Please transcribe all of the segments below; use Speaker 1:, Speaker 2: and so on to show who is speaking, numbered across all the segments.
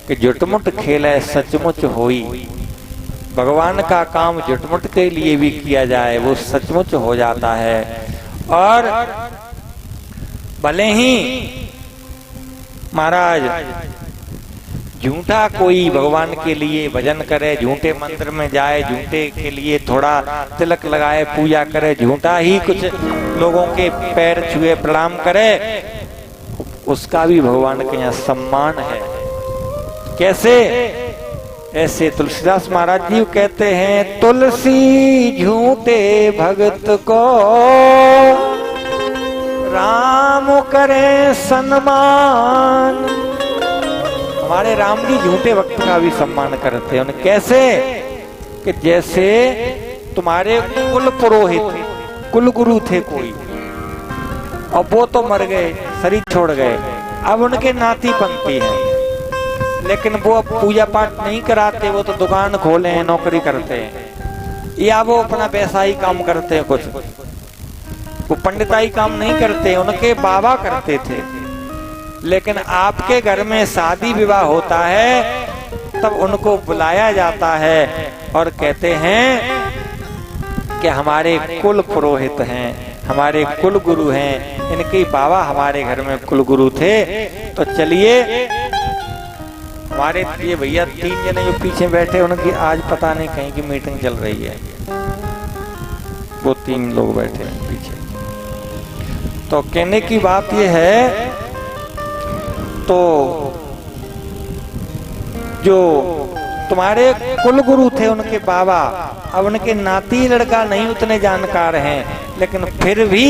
Speaker 1: कि जुटमुट खेले सचमुच होई। भगवान का काम जुटमुट के लिए भी किया जाए वो सचमुच हो जाता है। और भले ही महाराज झूठा कोई भगवान के लिए भजन करे, झूठे मंदिर में जाए, झूठे के लिए थोड़ा तिलक लगाए, पूजा करे, झूठा ही कुछ लोगों के पैर छुए प्रणाम करे, उसका भी भगवान के यहाँ सम्मान है। कैसे? ऐसे तुलसीदास महाराज जी कहते हैं, तुलसी झूठे भगत को राम करे सन्मान। हमारे राम जी झूठे भक्त का भी सम्मान करते हैं। कैसे? कि जैसे तुम्हारे कुल पुरोहित, कुल गुरु थे कोई, और वो तो मर गए, शरीर छोड़ गए, अब उनके नाती पंथी हैं, लेकिन वो अब पूजा पाठ नहीं कराते, वो तो दुकान खोले हैं, नौकरी करते हैं, या वो अपना व्यवसायी काम करते हैं, कुछ वो पंडिताई काम नहीं करते, उनके बाबा करते थे। लेकिन आपके घर में शादी विवाह होता है तब उनको बुलाया जाता है और कहते हैं कि हमारे कुल पुरोहित हैं, हमारे कुल गुरु हैं, इनके बाबा हमारे घर में कुल गुरु थे, तो चलिए हमारे ये भैया 3 जने जो पीछे बैठे, उनकी आज पता नहीं कहीं की मीटिंग चल रही है, वो 3 लोग बैठे हैं पीछे। तो कहने की बात ये है, तो जो तुम्हारे कुल गुरु थे उनके बाबा, अब उनके नाती लड़का नहीं उतने जानकार हैं, लेकिन फिर भी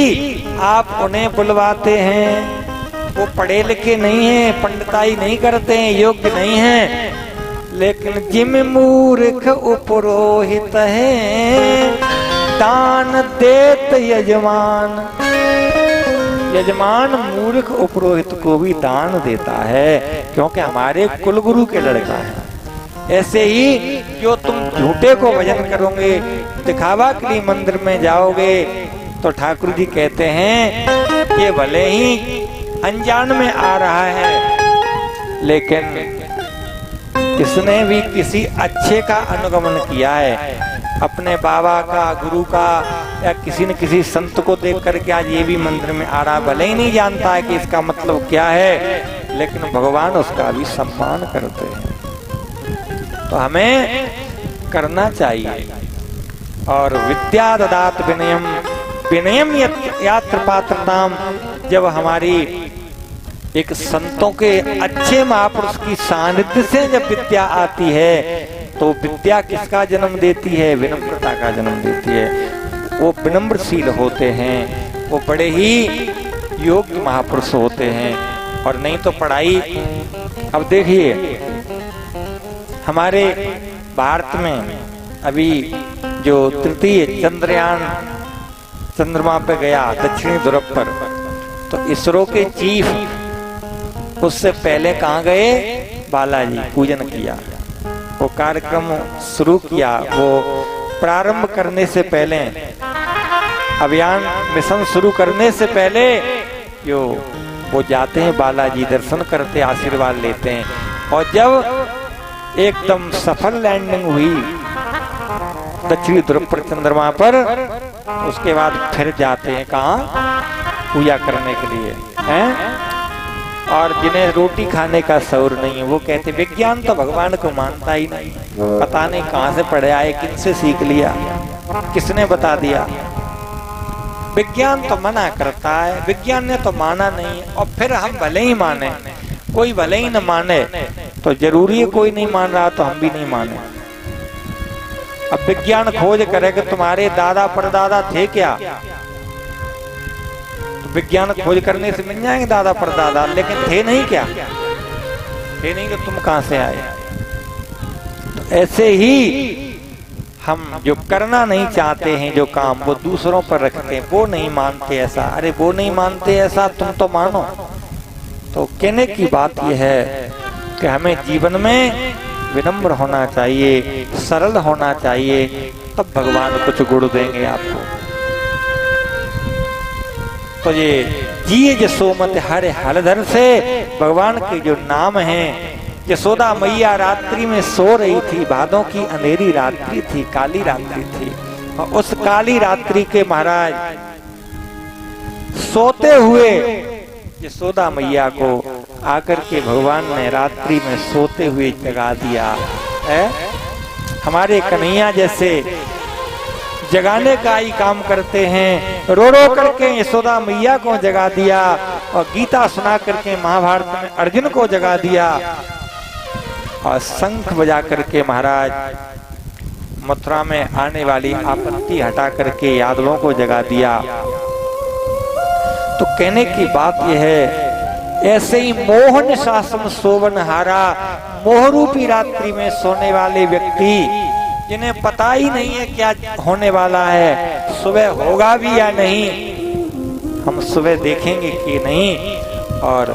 Speaker 1: आप उन्हें बुलवाते हैं। वो पढ़े लिखे नहीं हैं, पंडिताई नहीं करते हैं, योग्य नहीं हैं, लेकिन जिम मूर्ख उपरोहित है दान देत यजमान। यजमान मूर्ख उपरोहित को भी दान देता है, क्योंकि हमारे कुलगुरु के लड़का है। ऐसे ही जो तुम झूठे को भजन करोगे, दिखावा के लिए मंदिर में जाओगे, तो ठाकुर जी कहते हैं ये भले ही अनजान में आ रहा है, लेकिन किसने भी किसी अच्छे का अनुगमन किया है, अपने बाबा का, गुरु का, या किसी न किसी संत को देख करके आज ये भी मंदिर में आ रहा, भले ही नहीं जानता है कि इसका मतलब क्या है, लेकिन भगवान उसका भी सम्मान करते हैं। तो हमें करना चाहिए। और विद्या ददात विनयम, विनयम यात्र पात्रताम। जब हमारी एक संतों के अच्छे महापुरुष की सानिध्य से जब विद्या आती है, तो विद्या किसका जन्म देती है? विनम्रता का जन्म देती है। वो विनम्रशील होते हैं, वो बड़े ही योग्य महापुरुष होते हैं। और नहीं तो पढ़ाई, अब देखिए हमारे भारत में अभी जो तृतीय चंद्रयान चंद्रमा पे गया, दक्षिणी ध्रुव पर, तो इसरो के चीफ उससे पहले कहाँ गए? बालाजी पूजन किया, वो कार्यक्रम शुरू किया। वो प्रारंभ करने से पहले, अभियान मिशन शुरू करने से पहले जो वो जाते हैं बालाजी, दर्शन करते, आशीर्वाद लेते हैं। और जब एकदम सफल लैंडिंग हुई दक्षिणी ध्रुव पर, चंद्रमा पर, उसके बाद फिर जाते हैं कहाँ? पूजा करने के लिए हैं। और जिन्हें रोटी खाने का शौर नहीं है, वो कहते विज्ञान तो भगवान को मानता ही नहीं, पता नहीं कहाँ से पढ़े आए, किनसे सीख लिया, किसने बता दिया। विज्ञान तो मना करता है, विज्ञान ने तो माना नहीं। और फिर हम भले ही माने, कोई भले ही न माने, तो जरूरी है कोई नहीं मान रहा तो हम भी नहीं माने। अब विज्ञान खोज करे कि तुम्हारे दादा परदादा थे क्या, तो विज्ञान खोज करने से मिल जाएंगे दादा परदादा, लेकिन थे नहीं क्या? थे नहीं तो तुम कहां से आए? तो ऐसे ही हम जो करना नहीं चाहते हैं, जो काम वो दूसरों पर रखते हैं, वो नहीं मानते ऐसा। अरे वो नहीं मानते ऐसा, तुम तो मानो। तो कहने की बात यह है कि हमें जीवन में विनम्र होना चाहिए, सरल होना चाहिए, तब भगवान कुछ गुण देंगे आपको। तो ये जिये जसोमत हरे हलधर से भगवान के जो नाम हैं, यशोदा मैया रात्रि में सो रही थी, भादों की अंधेरी रात्रि थी, काली रात्रि थी। और उस काली रात्रि के महाराज सोते हुए यशोदा मैया को आकर के भगवान ने रात्रि में सोते हुए जगा दिया है। हमारे कन्हैया जैसे जगाने का ही काम करते हैं। रो रो करके यशोदा मैया को जगा दिया और गीता सुना करके महाभारत में अर्जुन को जगा दिया और शंख बजा करके महाराज मथुरा में आने वाली आपत्ति हटा करके यादवों को जगा दिया। तो कहने की बात यह है, ऐसे ही मोहन शासन सोवन हारा, मोहरूपी रात्रि में सोने वाले व्यक्ति जिन्हें पता ही नहीं है क्या होने वाला है, सुबह होगा भी या नहीं, हम सुबह देखेंगे कि नहीं, और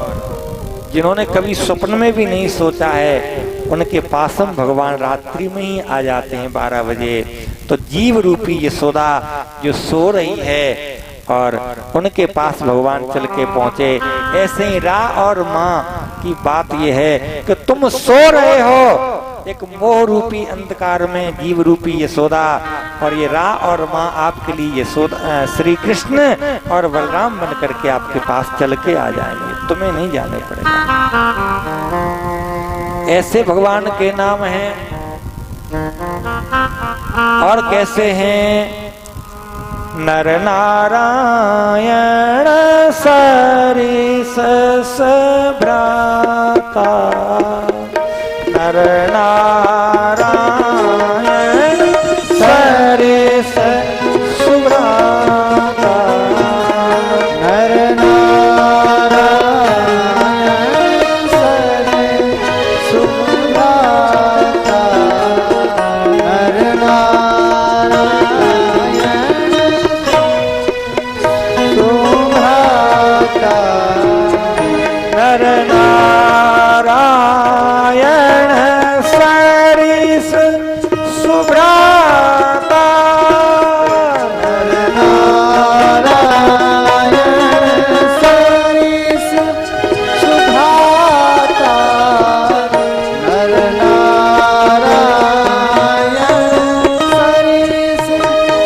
Speaker 1: जिन्होंने कभी स्वप्न में भी नहीं सोचा है उनके पास हम भगवान रात्रि में ही आ जाते हैं 12 बजे। तो जीव रूपी यशोदा जो सो रही है और उनके पास भगवान चल के पहुंचे। ऐसे ही रा और माँ की बात यह है कि तुम सो रहे हो एक मोह रूपी अंधकार में जीव रूपी यशोदा, और ये रा और माँ आपके लिए यशोदा श्री कृष्ण और बलराम बन करके आपके पास चल के आ जाएंगे, तुम्हें नहीं जाने पड़ेगा। ऐसे भगवान के नाम हैं। और कैसे हैं? नर नारायण सरिस भ्राता, नर नारायण सरिस सुभ्राता, नर नारायण सरिस सुभ्राता, नर नर नारायण सरिस सुभ्राता, नर नारायण सरिस सुभ्राता, नर नारायण सरिस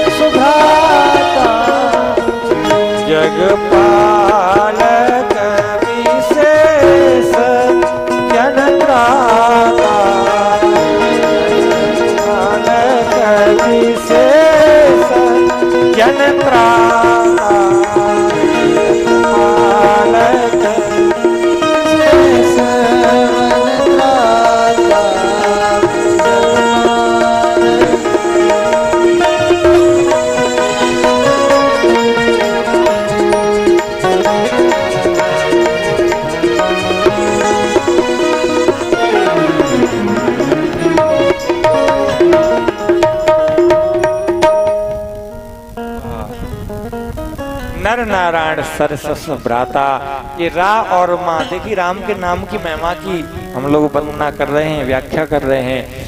Speaker 1: सुभ्राता, जगपालक नर नारायण सरस भ्राता। ये रा और माँ, देखिए राम के नाम की महिमा की हम लोग वर्णना कर रहे हैं, व्याख्या कर रहे हैं।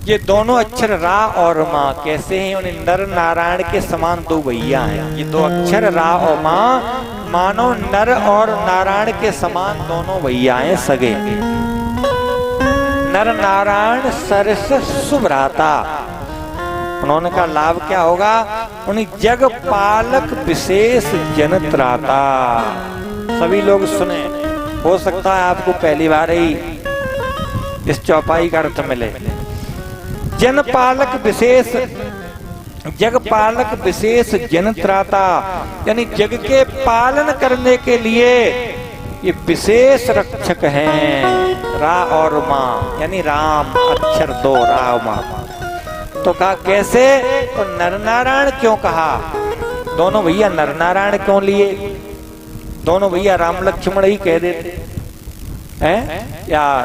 Speaker 1: ये दोनों अक्षर रा और माँ कैसे हैं? उन्हें नर नारायण के समान दो भैया हैं। ये दो अक्षर रा और माँ मानो नर और नारायण के समान दोनों भैया हैं, सगे। नर नारायण सरस सुभ्राता, उन्होंने का लाभ क्या होगा? उन्हें जग पालक विशेष जनत्राता। सभी लोग सुने, हो सकता है आपको पहली बार ही इस चौपाई का अर्थ मिले। जन पालक विशेष, जग पालक विशेष जनत्राता, यानी जग के पालन करने के लिए ये विशेष रक्षक हैं। रा और माँ यानी राम, अक्षर दो, रा और माँ। तो कहा कैसे? तो नर नारायण क्यों कहा? दोनों भैया नर नारायण क्यों लिए? दोनों भैया राम लक्ष्मण ही कह देते हैं, या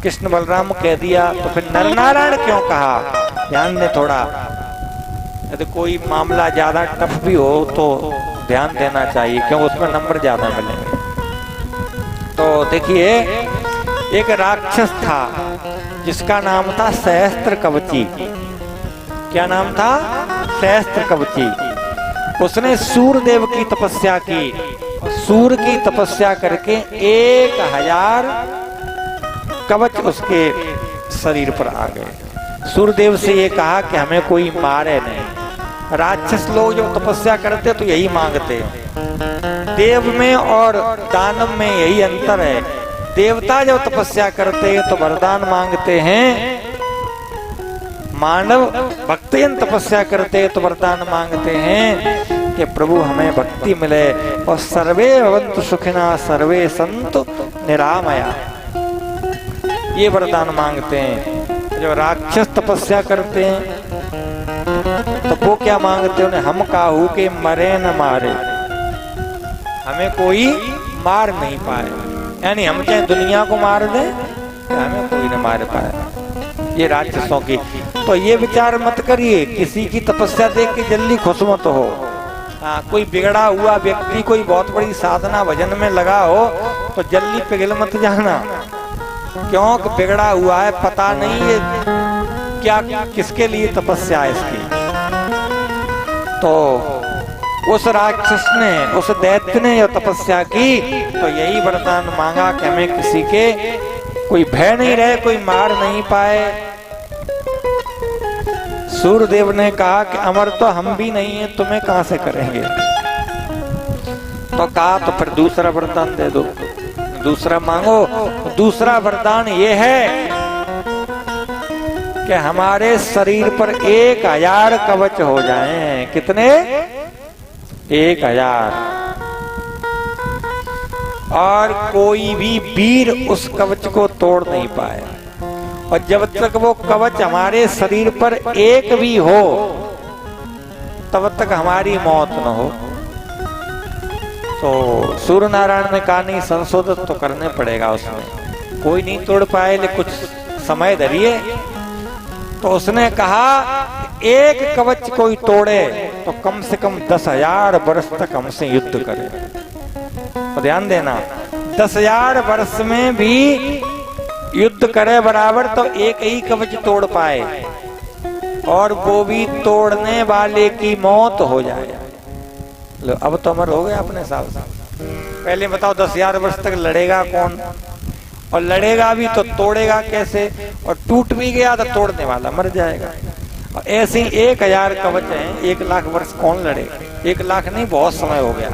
Speaker 1: कृष्ण बलराम कह दिया, तो फिर नर नारायण क्यों कहा? ध्यान दें थोड़ा, यदि कोई मामला ज्यादा टफ भी हो तो ध्यान देना चाहिए, क्यों उसमें नंबर ज्यादा मिलेंगे। तो देखिए, एक राक्षस था जिसका नाम था सहस्त्र कवची। क्या नाम था? सहस्त्र कवची। उसने सूर्यदेव की तपस्या की, सूर्य की तपस्या करके 1000 कवच उसके शरीर पर आ गए। सूर्यदेव से ये कहा कि हमें कोई मारे नहीं। राक्षस लोग जब तपस्या करते तो यही मांगते, देव में और दानव में यही अंतर है। देवता जब तपस्या करते हैं तो वरदान मांगते हैं, मानव भक्तजन तपस्या करते हैं तो वरदान मांगते हैं कि प्रभु हमें भक्ति मिले और सर्वे भवन्तु सुखिना सर्वे सन्तु निरामया, ये वरदान मांगते हैं। जो राक्षस तपस्या करते हैं तो वो क्या मांगते हैं, हम काहू के मरे न मारे, हमें कोई मार नहीं पाए, यानी हम चाहे दुनिया को मार दे हमें कोई न मार पाए, ये राक्षसों की। तो ये विचार मत करिए, किसी की तपस्या देख के जल्दी खुश मत हो। हाँ, कोई बिगड़ा हुआ व्यक्ति कोई बहुत बड़ी साधना भजन में लगा हो तो जल्दी पिघल मत जाना, क्योंकि बिगड़ा हुआ है, पता नहीं ये क्या किसके लिए तपस्या है इसकी। तो उस राक्षस ने, उस दैत्य ने जो तपस्या की तो यही वरदान मांगा कि हमें किसी के कोई भय नहीं रहे, कोई मार नहीं पाए। सूर्यदेव ने कहा कि अमर तो हम भी नहीं है, तुम्हें कहां से करेंगे। तो कहा तो फिर दूसरा वरदान दे दो, दूसरा मांगो। दूसरा वरदान ये है कि हमारे शरीर पर 1000 कवच हो जाएं। कितने? 1000। और कोई भी वीर उस कवच को तोड़ नहीं पाए, और जब तक वो कवच हमारे शरीर पर एक भी हो तब तक हमारी मौत न हो। तो सूर्य नारायण ने कहा नहीं, संशोधित तो करने पड़ेगा उसमें, कोई नहीं तोड़ पाए लेकिन कुछ समय धरिए। तो उसने कहा एक कवच कोई तोड़े तो कम से कम 10,000 वर्ष तक हमसे युद्ध करे। तो ध्यान देना, 10,000 वर्ष में भी युद्ध करे बराबर तो एक ही कवच तोड़ पाए, और वो भी तोड़ने वाले की मौत हो जाए। लो, अब तो अमर हो गया अपने साथ। पहले बताओ 10,000 वर्ष तक लड़ेगा कौन, और लड़ेगा भी तो तोड़ेगा कैसे, और टूट भी गया तो तोड़ने वाला मर जाएगा। और ऐसे ही 1000 कवच हैं, 1 लाख वर्ष कौन लड़ेगा। 1 लाख नहीं, बहुत समय हो गया।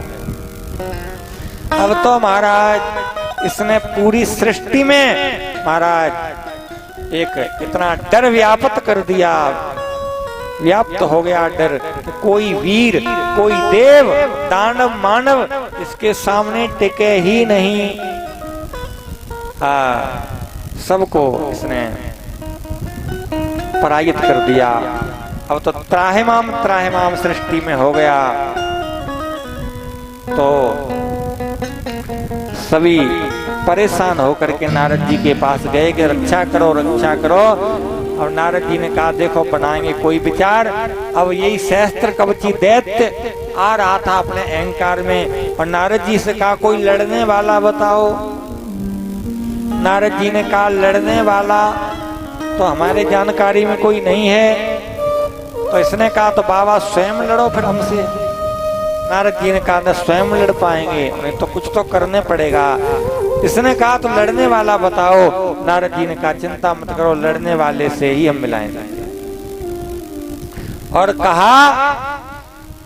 Speaker 1: अब तो महाराज इसने पूरी सृष्टि में महाराज एक इतना डर व्याप्त कर दिया, व्याप्त हो गया डर कि कोई वीर, कोई देव, दानव, मानव इसके सामने टिके ही नहीं। सबको इसने पराजित कर दिया। अब तो त्राहिमाम सृष्टि में हो गया। तो सभी परेशान होकर के नारद जी के पास गए कि रक्षा करो, रक्षा करो। और नारद जी ने कहा देखो बनाएंगे कोई विचार। अब यही सहस्त्र कवची दैत्य आ रहा था अपने अहंकार में, और नारद जी से कहा कोई लड़ने वाला बताओ। नारद जी ने कहा लड़ने वाला तो हमारे जानकारी में कोई नहीं है। तो इसने कहा तो बाबा स्वयं लड़ो फिर हमसे। नारद जी ने कहा न स्वयं लड़ पाएंगे, नहीं तो कुछ तो करने पड़ेगा। इसने कहा तो लड़ने वाला बताओ। नारद जी ने कहा चिंता मत करो, लड़ने वाले से ही हम मिलाएंगे। और कहा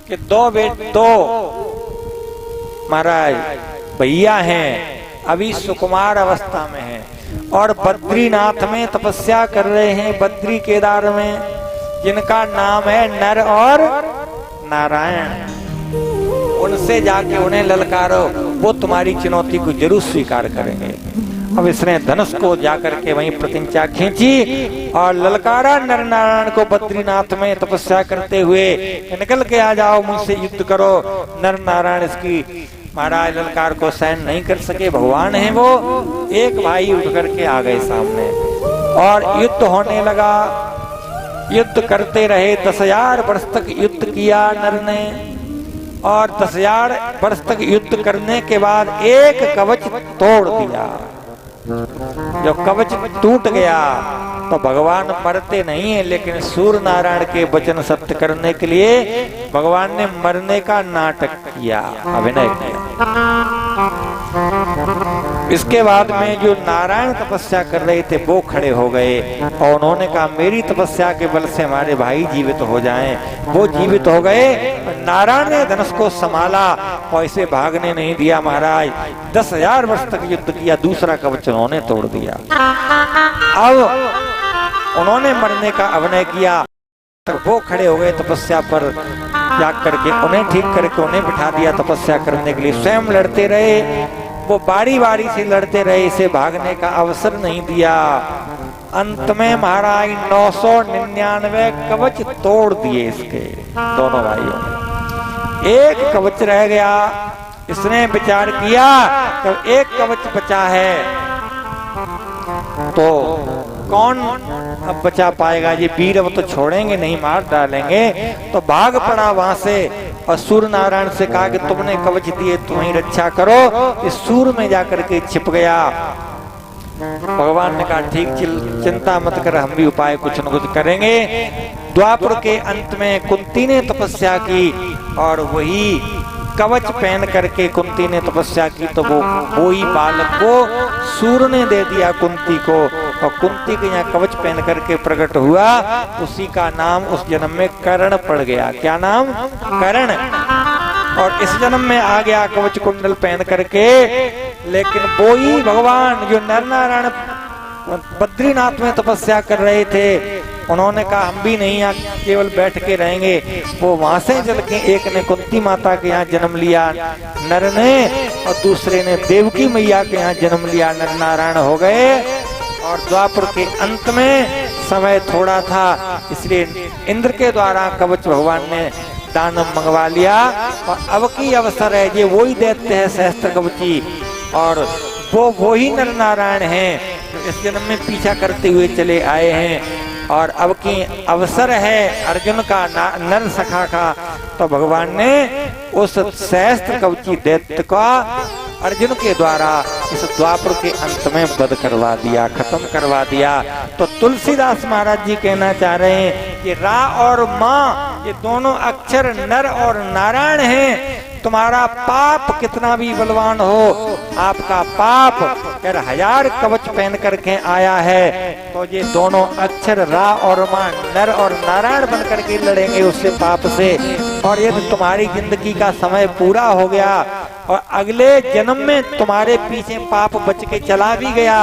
Speaker 1: कि दो महाराज भैया हैं, अभी सुकुमार अवस्था में हैं और बद्रीनाथ में तपस्या कर रहे हैं, बद्री केदार में, जिनका नाम है नर और नारायण। उनसे जाके उन्हें ललकारो, वो तुम्हारी चुनौती को जरूर स्वीकार करेंगे। अब इसने धनुष को जाकर के वहीं प्रतिज्ञा खींची और ललकारा नर नारायण को बद्रीनाथ में तपस्या करते हुए, निकल के आ जाओ, मुझसे युद्ध करो। नर नारायण इसकी महाराज ललकार को सहन नहीं कर सके, भगवान है वो। एक भाई उठ करके आ गए सामने और युद्ध होने लगा। युद्ध करते रहे, 10,000 वर्ष तक युद्ध किया नर ने। और 10,000 वर्ष तक युद्ध करने के बाद एक कवच तोड़ दिया। जो कवच टूट गया तो भगवान मरते नहीं है, लेकिन सूर्य नारायण के वचन सत्य करने के लिए भगवान ने मरने का नाटक किया, अभिनय किया। इसके बाद में जो नारायण तपस्या कर रहे थे वो खड़े हो गए और उन्होंने कहा मेरी तपस्या के बल से हमारे भाई जीवित हो जाएं। वो जीवित हो गए। नारायण ने धनुष को संभाला और इसे भागने नहीं दिया महाराज। 10,000 वर्ष तक युद्ध किया, दूसरा कवच उन्होंने तोड़ दिया। अब उन्होंने मरने का अभिनय किया, तब वो खड़े हो गए तपस्या पर जाग करके, उन्हें ठीक करके उन्हें बिठा दिया तपस्या करने के लिए। स्वयं लड़ते रहे, वो बारी बारी से लड़ते रहे, इसे भागने का अवसर नहीं दिया। अंत में महाराज 999 कवच तोड़ दिए इसके दोनों भाइयों ने। एक कवच रह गया। इसने विचार किया जब एक कवच बचा है तो कौन अब बचा पाएगा, ये वीर अब तो छोड़ेंगे नहीं, मार डालेंगे। तो भाग पड़ा वहां से और सूर्य नारायण से कहा कि तुमने कवच दिए, तुम ही रक्षा करो। इस सूर्य में जाकर के छिप गया। भगवान ने कहा ठीक, चिंता मत कर, हम भी उपाय कुछ न कुछ करेंगे। द्वापर के अंत में कुंती ने तपस्या की और वही कवच पहन करके कुंती ने तपस्या की, तो वो ही बालक को सूर्य ने दे दिया कुंती को, और कुंती के यहाँ कवच पहन करके प्रकट हुआ। उसी का नाम उस जन्म में कर्ण पड़ गया। क्या नाम? कर्ण। और इस जन्म में आ गया कवच कुंडल पहन करके। लेकिन वो ही भगवान जो नर नारायण बद्रीनाथ में तपस्या कर रहे थे, उन्होंने कहा हम भी नहीं यहाँ केवल बैठ के रहेंगे। वो वहां से चल के एक ने कुंती माता के यहाँ जन्म लिया नर ने, और दूसरे ने देवकी मैया के यहाँ जन्म लिया, नर नारायण हो गए। और द्वापर के अंत में समय थोड़ा था, इसलिए इंद्र के द्वारा कवच भगवान ने दानव मंगवा लिया। और अब की अवसर है, ये वही दैत्य है सहस्त्र कवची, और वो ही नर नारायण हैं जो इस जन्म में पीछा करते हुए चले आए हैं। और अब की अवसर है अर्जुन का, नर सखा का। तो भगवान ने उस सहस्त्र कवची दैत्य का अर्जुन के द्वारा इस द्वापर के अंत में वध करवा दिया, खत्म करवा दिया। तो तुलसीदास महाराज जी कहना चाह रहे हैं कि रा और माँ ये दोनों अक्षर नर और नारायण हैं। तुम्हारा पाप कितना भी बलवान हो, आपका पाप अगर 1000 कवच पहन करके आया है, तो ये दोनों अक्षर रा और मां नर और नारायण बन करके लड़ेंगे उससे पाप से। और यदि तुम्हारी जिंदगी का समय पूरा हो गया और अगले जन्म में तुम्हारे पीछे पाप बच के चला भी गया,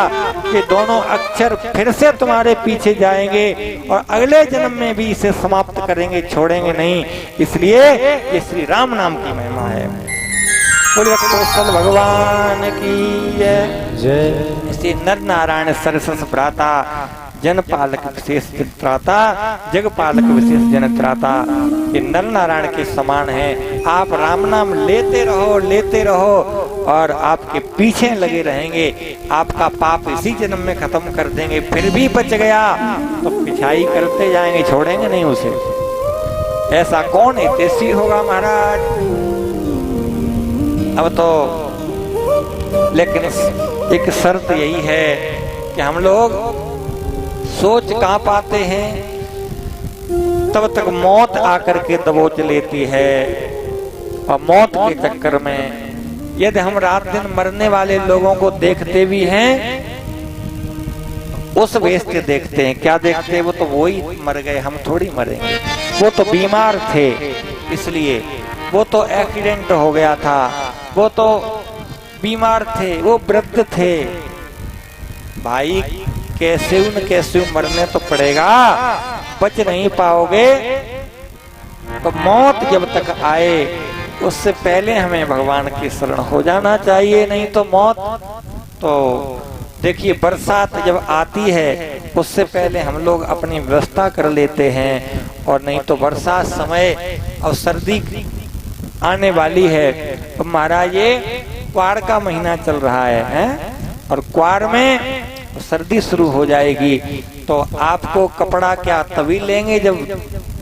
Speaker 1: ये दोनों अक्षर फिर से तुम्हारे पीछे जाएंगे और अगले जन्म में भी इसे समाप्त करेंगे, छोड़ेंगे नहीं। इसलिए ये श्री राम नाम की महिमा है। बोलिए भगवान की जय। इसे नर नारायण सरसस भ्राता, जन पालक विशेष चित्राता, जग पालक विशेष जनत्राता, ये नर नारायण के समान है। आप राम नाम लेते रहो और आपके पीछे लगे रहेंगे। आपका पाप इसी जन्म में खत्म कर देंगे। फिर भी बच गया तो पिछाई करते जाएंगे, छोड़ेंगे नहीं उसे। ऐसा कौन हितैषी होगा महाराज? अब तो लेकिन एक शर्त यही है कि हम लोग सोच कहाँ पाते हैं, तब तक मौत आकर के दबोच लेती है। और मौत के चक्कर में यदि हम रात दिन मरने वाले लोगों को देखते भी हैं, उस वेश से देखते हैं। क्या देखते हैं? वो तो वही मर गए, हम थोड़ी मरेंगे। वो तो बीमार थे, इसलिए वो तो एक्सीडेंट हो गया था, वो तो बीमार थे, वो वृद्ध थे। भाई कैसे न कैसे मरने तो पड़ेगा, बच नहीं पाओगे। तो मौत जब तक आए उससे पहले हमें भगवान की शरण हो जाना चाहिए। नहीं तो मौत तो देखिए, बरसात जब आती है उससे पहले हम लोग अपनी व्यवस्था कर लेते हैं, और नहीं तो बरसात समय और सर्दी आने वाली है। तो महाराज ये क्वार का महीना चल रहा है और क्वार में सर्दी शुरू हो जाएगी। तो आपको कपड़ा क्या तभी लेंगे जब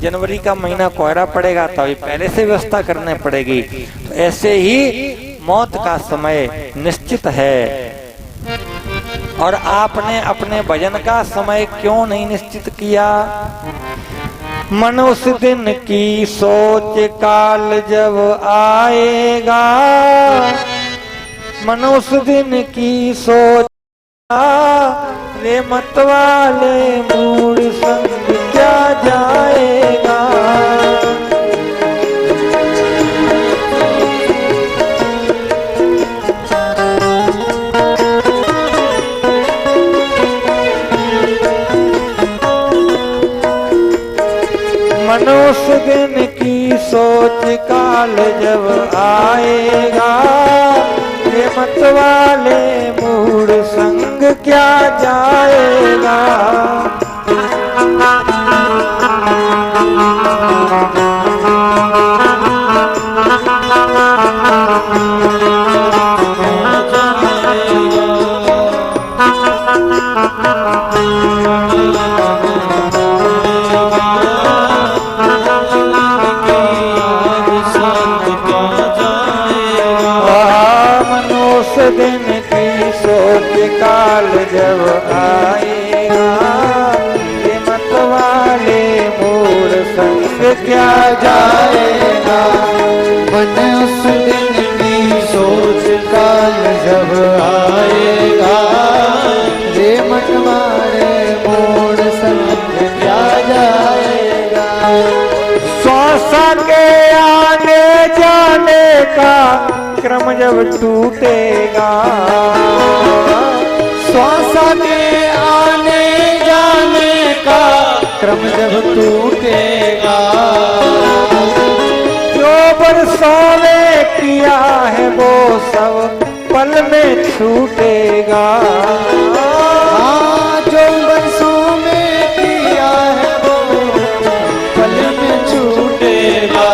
Speaker 1: जनवरी का महीना कोहरा पड़ेगा, तभी पहले से व्यवस्था करने पड़ेगी। तो ऐसे ही मौत का समय निश्चित है। और आपने अपने भजन का समय क्यों नहीं निश्चित किया? मनुष्य दिन की सोच काल जब आएगा, मनुष्य दिन की सोच रे मतवाले मूड संग क्या जाएगा। मनुष्य दिन की सोच काल जब आएगा ये मत वाले मूड संग क्या जाएगा। दिन की सोच काल जब आएगा ये मत वाले मूड संग क्या जाएगा।
Speaker 2: मन उस दिन की सोच काल जब आएगा ये मत वाले मूड संग क्या जाएगा।
Speaker 1: श्वासा के आने जाने का क्रम जब टूटेगा।
Speaker 2: श्वासा के आने जाने का क्रम जब टूटेगा।
Speaker 1: जो बरसों में किया है वो सब पल में छूटेगा।
Speaker 2: हाँ जो बरसों में किया है वो पल में छूटेगा।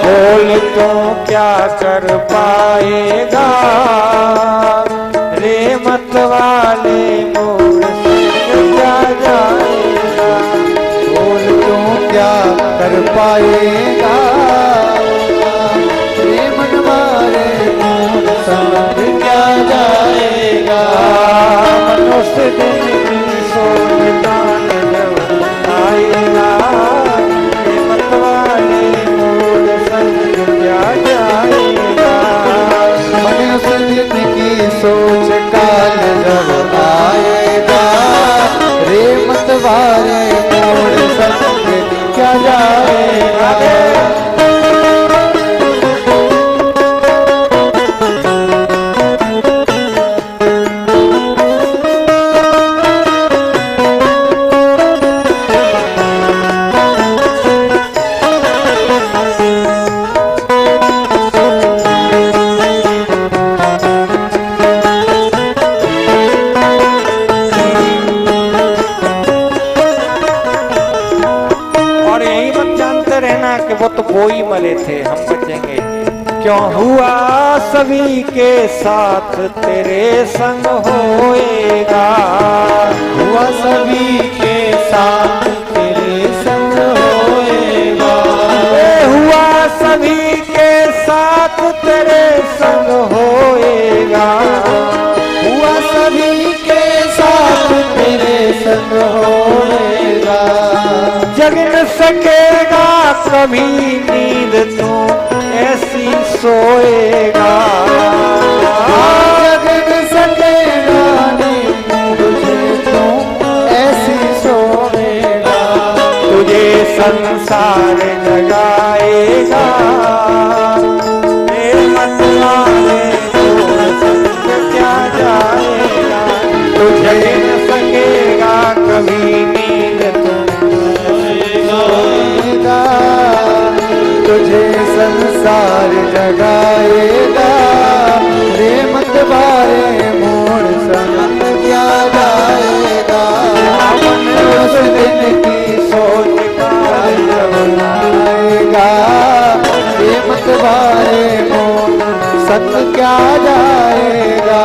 Speaker 1: बोल तो क्या कर पाएगा रे मत वाले मूड संग क्या जाएगा।
Speaker 2: बोल तो क्या कर पाएगा रे मन वाले मूड संग क्या जाएगा।
Speaker 1: मनुष्य दिन की सोच काल जब आएगा ये मत वाले मूड संग क्या जाएगा।
Speaker 2: मनुष्य दिन की सोच काल जब आएगा रे मत वाले मूड संग क्या जाएगा।
Speaker 1: वो तो वो ही मरे थे, हम बचेंगे। क्यों हुआ सभी के साथ तेरे संग होएगा।
Speaker 2: हुआ सभी के साथ तेरे संग होएगा।
Speaker 1: हुआ सभी के साथ तेरे संग होएगा।
Speaker 2: हुआ सभी के साथ तेरे संग होएगा।
Speaker 1: जग न सकेगा कभी नींद तू ऐसी सोएगा।
Speaker 2: जग न सकेगा नींद तुझे तू ऐसी सोएगा।
Speaker 1: तुझे संसार जगाएगा मत वाले मूड संग क्या जाएगा। तू जग न सकेगा कभी नींद तू
Speaker 2: सोएगा। तुझे संसार जगाएगा रे मत वाले मूड संग क्या जाएगा। उस दिन की सोच काल जब आएगा रे मत वाले मूड संग क्या जाएगा।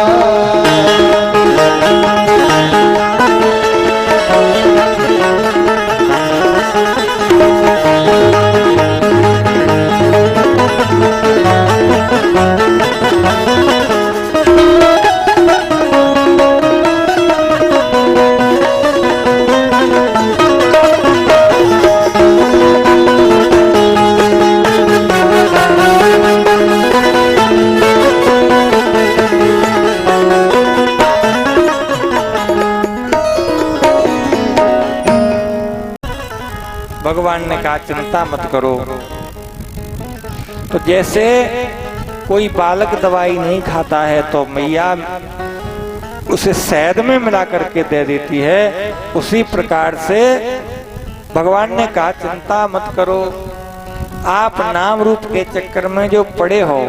Speaker 1: भगवान ने कहा चिंता मत करो। तो जैसे कोई बालक दवाई नहीं खाता है तो मैया उसे शहद में मिला करके दे देती है, उसी प्रकार से भगवान ने कहा चिंता मत करो। आप नाम रूप के चक्कर में जो पड़े हो,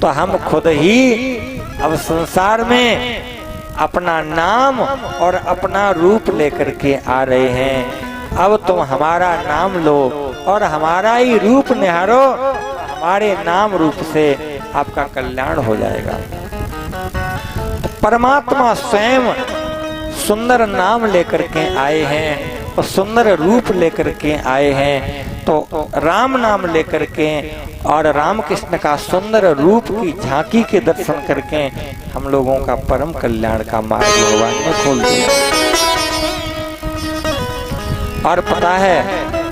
Speaker 1: तो हम खुद ही अब संसार में अपना नाम और अपना रूप लेकर के आ रहे हैं। अब तुम हमारा नाम लो और हमारा ही रूप निहारो, हमारे नाम रूप से आपका कल्याण हो जाएगा। तो परमात्मा स्वयं सुंदर नाम लेकर के आए हैं और सुंदर रूप लेकर के आए हैं। तो राम नाम लेकर के और राम कृष्ण का सुंदर रूप की झांकी के दर्शन करके हम लोगों का परम कल्याण का मार्ग भगवान ने खोल दिया। और पता है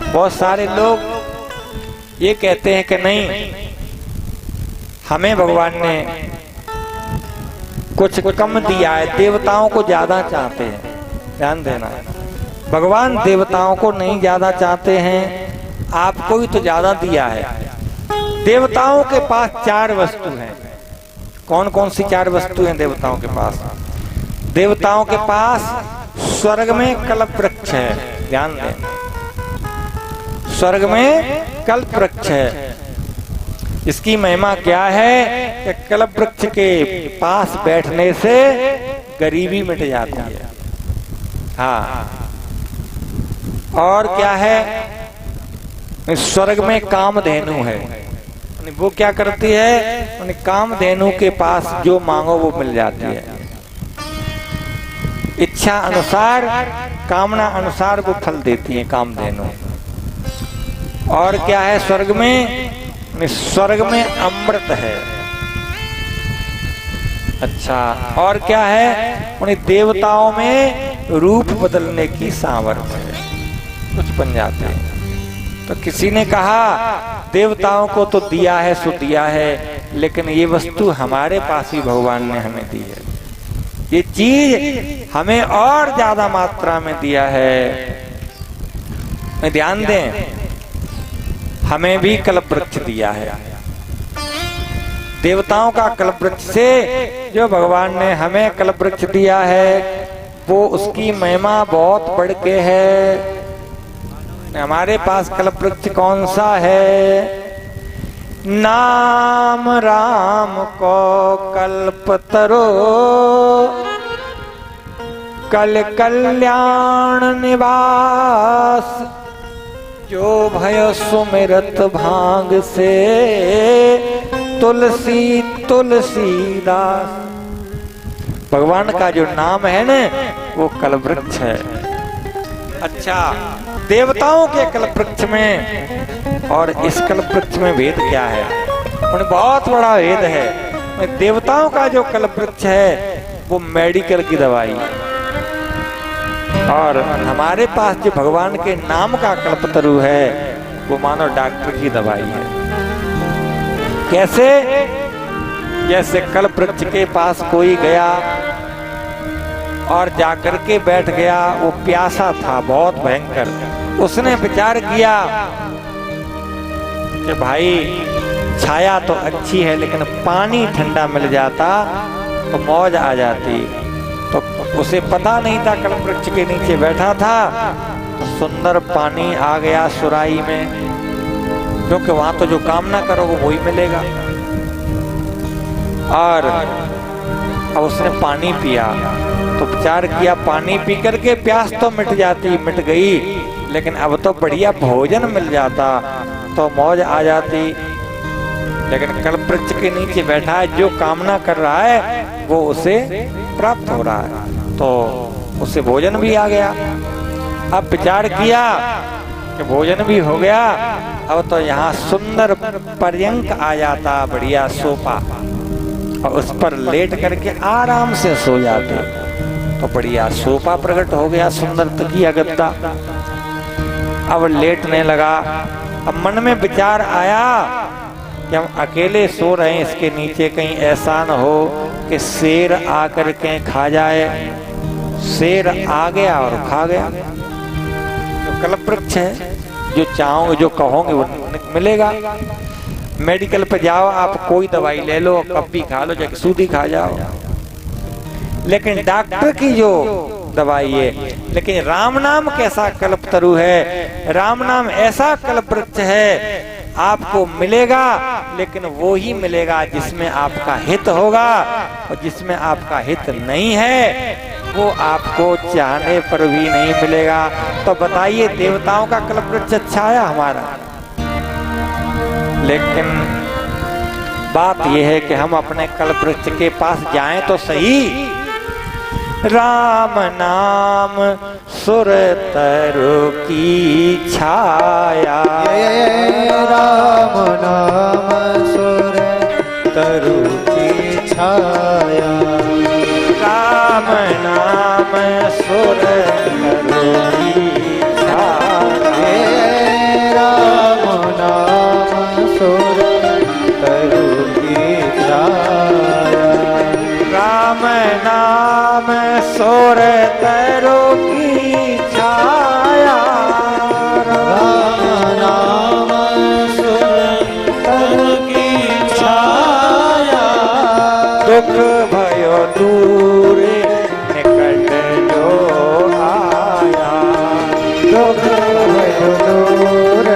Speaker 1: बहुत सारे लोग ये कहते हैं कि नहीं, हमें भगवान ने कुछ कम दिया है, देवताओं को ज्यादा चाहते हैं। ध्यान देना, भगवान देवताओं को नहीं ज्यादा चाहते हैं, आपको ही तो ज्यादा दिया है। देवताओं के पास 4 वस्तु हैं। कौन कौन सी 4 वस्तु हैं देवताओं के पास? देवताओं के पास स्वर्ग में कल्प वृक्ष है। ध्यान दें, स्वर्ग में कल्प वृक्ष है। इसकी महिमा क्या है कि कल्प वृक्ष के पास बैठने से गरीबी मिट जाती है। हाँ, और क्या है, स्वर्ग में कामधेनु है। वो क्या करती है, कामधेनु के पास जो मांगो वो मिल जाती है। इच्छा अनुसार, कामना अनुसार वो फल देती है कामधेनु। और क्या है स्वर्ग में? स्वर्ग में अमृत है। अच्छा, और क्या है? उन्हें देवताओं में रूप बदलने की सामर्थ्य है, कुछ बन जाते हैं। तो किसी ने कहा देवताओं को तो दिया है सो दिया है, लेकिन ये वस्तु हमारे पास ही भगवान ने हमें दी है। ये चीज हमें और ज्यादा मात्रा में दिया है। ध्यान दें, हमें भी कल्प वृक्ष दिया है। देवताओं का कल्प वृक्ष से जो भगवान ने हमें कल्प वृक्ष दिया है, वो उसकी महिमा बहुत बढ़ के है। हमारे पास कल्प वृक्ष कौन सा है? नाम राम को कल्पतरो, कल कल्याण निवास, जो भय सुमिरत भांग से, तुलसी तुलसीदास। भगवान का जो नाम है ना, वो कल्प वृक्ष है। अच्छा, देवताओं के कल्प वृक्ष में और इस कल्प वृक्ष में भेद क्या है? बहुत बड़ा भेद है। देवताओं का जो कल्प वृक्ष है वो मेडिकल की दवाई है, और हमारे पास जो भगवान के नाम का कल्पतरु है वो मानो डॉक्टर की दवाई है। कैसे? जैसे कल्प वृक्ष के पास कोई गया और जाकर के बैठ गया, वो प्यासा था बहुत भयंकर। उसने विचार किया कि भाई छाया तो अच्छी है, लेकिन पानी ठंडा मिल जाता तो मौज आ जाती। तो उसे पता नहीं था, कल्प वृक्ष के नीचे बैठा था, तो सुंदर पानी आ गया सुराही में, क्योंकि वहां तो जो कामना करोगे वही मिलेगा। और अब उसने पानी पिया तो विचार किया, पानी पी करके प्यास तो मिट जाती, मिट गई, लेकिन अब तो बढ़िया भोजन मिल जाता तो मौज आ जाती। लेकिन कल्प वृक्ष के नीचे बैठा है, जो कामना कर रहा है वो उसे प्राप्त हो रहा है, तो उसे भोजन भी आ गया। अब विचार किया कि भोजन भी हो गया, अब तो यहाँ सुंदर पर्यंक आ जाता, बढ़िया सोफा, और उस पर लेट करके आराम से सो जाते, तो बढ़िया सोफा प्रकट हो गया, सुंदर तकिया गद्दा। अब लेटने लगा। अब मन में विचार आया कि हम अकेले सो रहे हैं इसके नीचे, कहीं ऐसा न हो कि शेर आकर के खा जाए। शेर आ गया और खा गया। तो कल्प वृक्ष है, जो चाहोगे जो कहोगे वो मिलेगा। मेडिकल पे जाओ, आप कोई दवाई ले लो, कब भी खा लो, चाहे सूदी खा जाओ, लेकिन डॉक्टर की जो दवाई है। लेकिन राम नाम कैसा कल्प तरु है, राम नाम ऐसा कल्प वृक्ष है, आपको मिलेगा, लेकिन वो ही मिलेगा जिसमें आपका हित होगा, और जिसमें आपका हित नहीं है वो आपको चाहने पर भी नहीं मिलेगा। तो बताइए, देवताओं का कल्प वृक्ष अच्छा है हमारा, लेकिन बात यह है कि हम अपने कल्प वृक्ष के पास जाएं तो सही। राम नाम सुर तरु की छाया,
Speaker 2: राम नाम सुर तरु की छाया,
Speaker 1: राम नाम सुर तरु की छाया,
Speaker 2: राम नाम सुर तरु की छाया,
Speaker 1: राम नाम सुर तरु की छाया,
Speaker 2: राम नाम सुर तरु की छाया,
Speaker 1: दुख भयो दूर निकट जो आया,
Speaker 2: दुख भयो दूर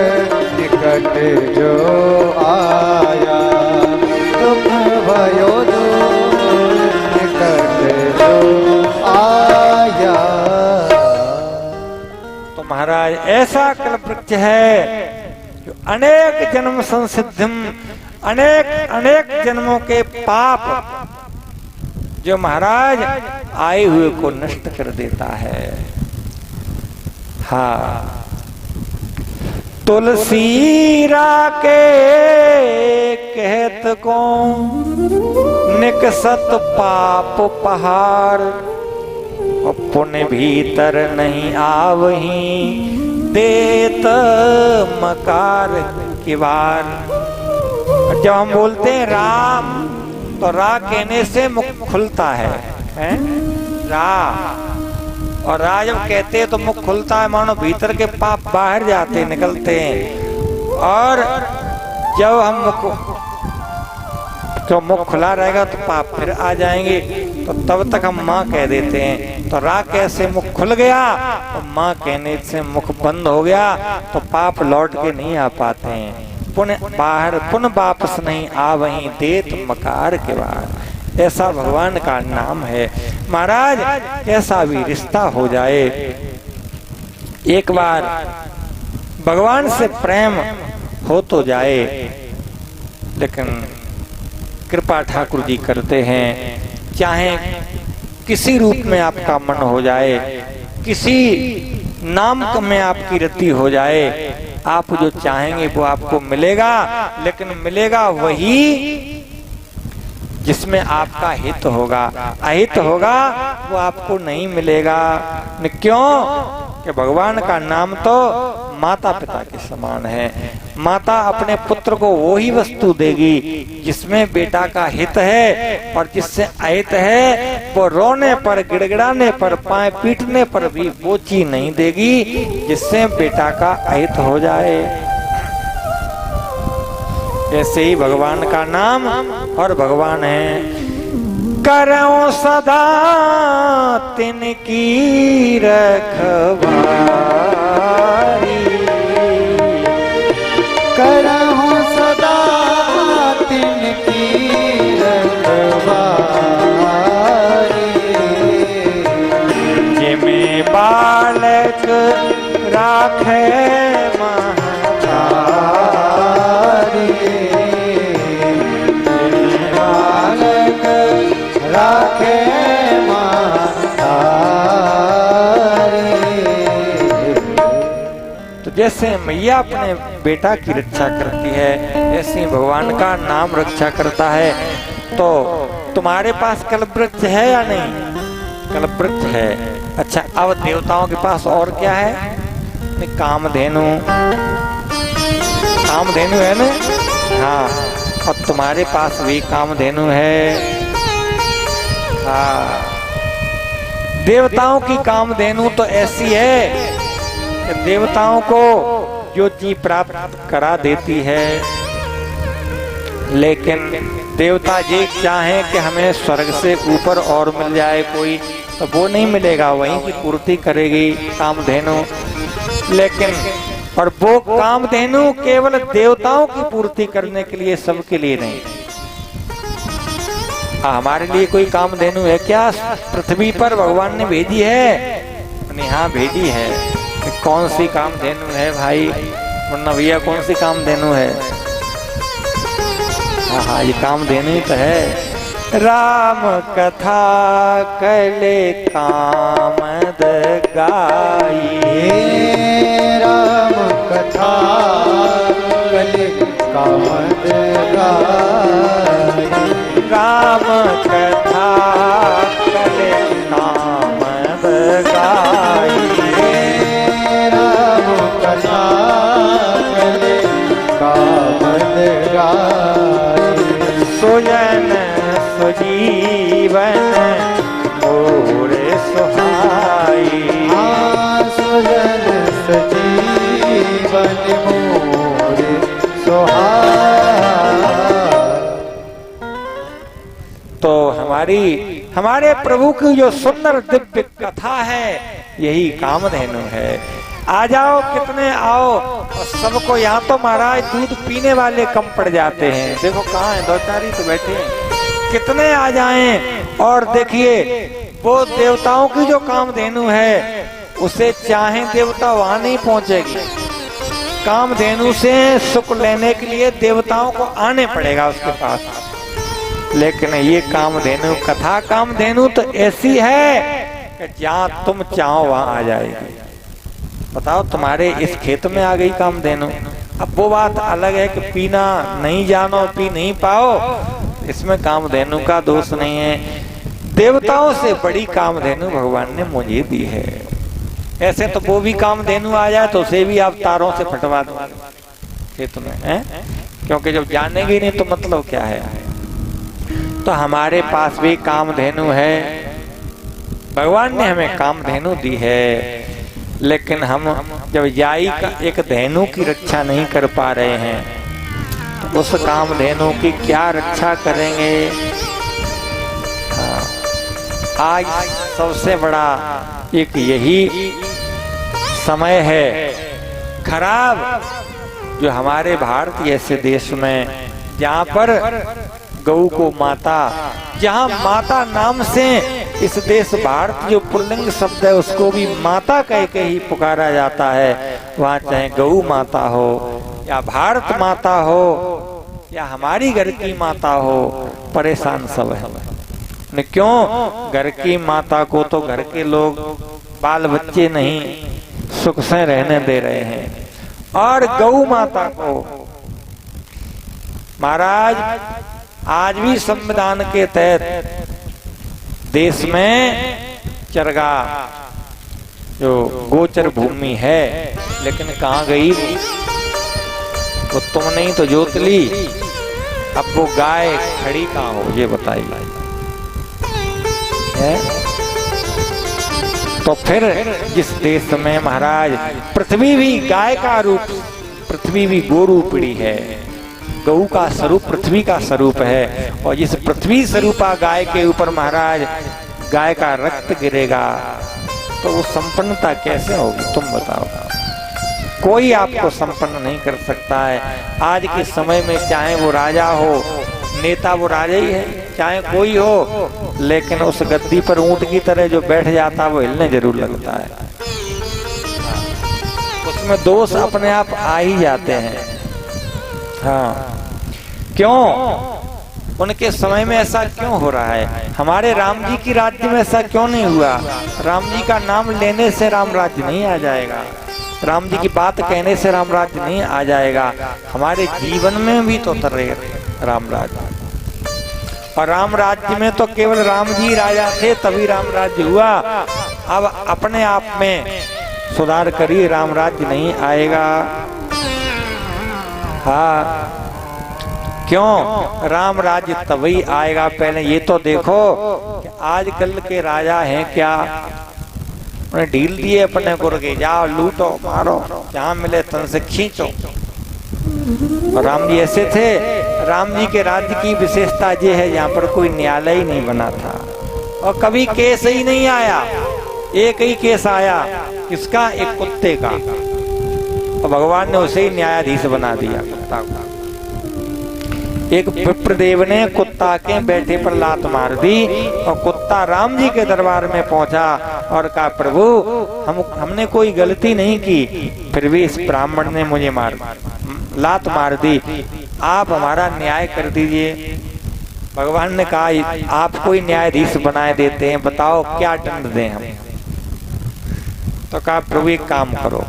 Speaker 2: निकट जो आया, दुख भयो दूर निकट जो आया।
Speaker 1: तो महाराज ऐसा कल्प वृक्ष है जो अनेक जन्म संसिद्धिम, अनेक अनेक जन्मों के पाप जो महाराज आए हुए को नष्ट कर देता है। हाँ, तुलसी राके कहत को निकसत पाप पहाड़, और पुण्य भीतर नहीं आवही देत मकार की बार। जब हम बोलते हैं राम, तो रा कहने से मुख खुलता है? रा, और रा जब कहते हैं तो मुख खुलता है, मानो भीतर के पाप बाहर जाते निकलते हैं। और जब हम मुख खुला रहेगा तो पाप फिर आ जाएंगे, तो तब तक हम माँ कह देते हैं। तो रा कैसे मुख खुल गया, और माँ कहने से मुख बंद हो गया, तो पाप लौट के नहीं आ पाते हैं। पुण्य बाहर पुण्य वापस नहीं आ वहीं देत मकार के बाद। ऐसा भगवान का नाम है। महाराज, कैसा भी रिश्ता हो जाए, एक बार भगवान से प्रेम हो तो जाए, लेकिन कृपा ठाकुर जी करते हैं, चाहे किसी रूप में आपका मन हो जाए, किसी नाम में आपकी रति हो जाए, आप जो चाहेंगे वो आपको मिलेगा, लेकिन मिलेगा वही जिसमें आपका हित होगा। अहित होगा वो आपको नहीं मिलेगा। क्यों? कि भगवान का नाम तो माता पिता के समान है। माता अपने पुत्र को वो ही वस्तु देगी जिसमें बेटा का हित है, और जिससे अहित है वो रोने पर, गिड़गिड़ाने पर, पाए पीटने पर भी वो चीज नहीं देगी जिससे बेटा का अहित हो जाए। ऐसे ही भगवान का नाम और भगवान है। करो सदा तिनकी रखवारी,
Speaker 2: करहूं सदा तिनकी रखवारी,
Speaker 1: जिमें बालक राखे
Speaker 2: राखे
Speaker 1: तो जैसे मैया अपने बेटा की रक्षा करती है, ऐसे ही भगवान का नाम रक्षा करता है। तो तुम्हारे पास कल्प वृक्ष है या नहीं? कल्प वृक्ष है। अच्छा, अब देवताओं के पास और क्या है? कामधेनु। कामधेनु है ना? हाँ, और तुम्हारे पास भी कामधेनु है। हाँ, देवताओं की कामधेनु तो ऐसी है कि कि देवताओं को जो चीज प्राप्त करा देती है, लेकिन देवता ये चाहें कि हमें स्वर्ग से ऊपर और मिल जाए कोई, तो वो नहीं मिलेगा, वहीं की पूर्ति करेगी कामधेनु। लेकिन और वो कामधेनु केवल देवताओं की पूर्ति करने के लिए, सबके लिए नहीं। हमारे लिए कोई कामधेनु है क्या पृथ्वी पर भगवान ने भेजी है? हाँ भेजी है। कौन सी कामधेनु है भाई? वरना भैया कौन सी कामधेनु है? हाँ ये कामधेनु ही तो है। राम कथा कले कामद गाई,
Speaker 2: राम कथा कले कामद गाई,
Speaker 1: राम कथा कले कामद गाई,
Speaker 2: राम कथा कले कामद गाई,
Speaker 1: सुजन सुजीवन मोर सुहाई,
Speaker 2: सुजन सजीवन मोर सुहाई।
Speaker 1: तो हमारे प्रभु की जो सुंदर दिव्य कथा है, यही कामधेनु है। आ जाओ, कितने आओ, और सबको यहाँ तो महाराज दूध पीने वाले कम पड़ जाते हैं। देखो कहाँ है, दो चार ही तो बैठे हैं। कितने आ जाएं, और देखिए वो देवताओं की जो कामधेनु है, उसे चाहे देवता वहां नहीं पहुंचेगी। कामधेनु से सुख लेने के लिए देवताओं को आने पड़ेगा उसके पास। लेकिन ये कामधेनु, कथा कामधेनु तो ऐसी है कि जहाँ तुम चाहो वहां आ जाएगी। बताओ, तुम्हारे इस खेत में आ गई कामधेनु। अब वो बात अलग है कि पीना नहीं जानो, पी नहीं पाओ, इसमें कामधेनु का दोष नहीं है। देवताओं से बड़ी कामधेनु भगवान ने मुझे दी है। ऐसे तो वो भी कामधेनु आ जाए तो उसे भी आप तारों से फटवा दो खेत में, है? क्योंकि जब जानेंगे नहीं तो मतलब क्या है। तो हमारे पास भी कामधेनु है, भगवान ने हमें कामधेनु दी है। लेकिन हम जब जाई का एक धेनु की रक्षा नहीं कर पा रहे हैं, तो उस कामधेनु की क्या रक्षा करेंगे? हाँ, आज सबसे बड़ा एक यही समय है खराब, जो हमारे भारत जैसे देश में, जहाँ पर गौ को माता, जहाँ माता नाम से इस देश भारत जो पुल्लिंग शब्द है उसको भी माता कह के ही पुकारा जाता है, वहाँ चाहे गौ माता हो या भारत माता हो या हमारी घर की माता हो, परेशान सब है। क्यों? घर की माता को तो घर के लोग, बाल बच्चे नहीं सुख से रहने दे रहे हैं, और गौ माता को महाराज आज भी संविधान के तहत देश में चरगाह जो गोचर भूमि है, लेकिन कहाँ गई वो? तुमने ही तो जोत ली, अब वो गाय खड़ी कहाँ हो, ये बताइए। तो फिर जिस देश में महाराज पृथ्वी भी गाय का रूप, पृथ्वी भी गोरूपड़ी है, गऊ का स्वरूप पृथ्वी का स्वरूप है, और जिस पृथ्वी स्वरूपा गाय के ऊपर महाराज गाय का रक्त गिरेगा, तो वो संपन्नता कैसे होगी? तुम बताओ। कोई आपको संपन्न नहीं कर सकता है। आज के समय में चाहे वो राजा हो, नेता वो राजा ही है, चाहे कोई हो, लेकिन उस गद्दी पर ऊंट की तरह जो बैठ जाता है वो हिलने जरूर लगता है। उसमें दोष अपने आप आ ही जाते हैं। हाँ, क्यों? उनके समय में ऐसा क्यों हो रहा है? हमारे राम जी की राज्य में ऐसा क्यों नहीं हुआ? राम जी का नाम लेने से राम राज्य नहीं आ जाएगा, राम जी की बात कहने से राम राज्य नहीं आ जाएगा। हमारे जीवन में भी तो उतर रहे राम राज्य, और राम राज्य में तो केवल राम जी राजा थे तभी राम राज्य हुआ। अब अपने आप में सुधार करिए, राम राज्य नहीं आएगा। हाँ, क्यों? राम राज्य तभी आएगा। पहले ये तो देखो कि आजकल के राजा हैं क्या? उन्हें ढील दिए अपने गुर के, जाओ लूटो मारो, जहां मिले तन से खींचो। और राम जी ऐसे थे, राम जी के राज्य की विशेषता ये है यहाँ पर कोई न्यायालय ही नहीं बना था और कभी केस ही नहीं आया। एक ही केस आया, किसका? एक कुत्ते का, और भगवान ने उसे ही न्यायाधीश बना दिया, कुत्ता को। एक विप्रदेव ने कुत्ता के बैठे पर लात मार दी और कुत्ता राम जी के दरबार में पहुंचा और कहा, प्रभु हमने कोई गलती नहीं की, फिर भी इस ब्राह्मण ने मुझे लात मार दी, आप हमारा न्याय कर दीजिए। भगवान ने कहा, आप कोई न्यायाधीश बनाए देते हैं, बताओ क्या दंड दें हम। तो कहा, प्रभु एक काम करो,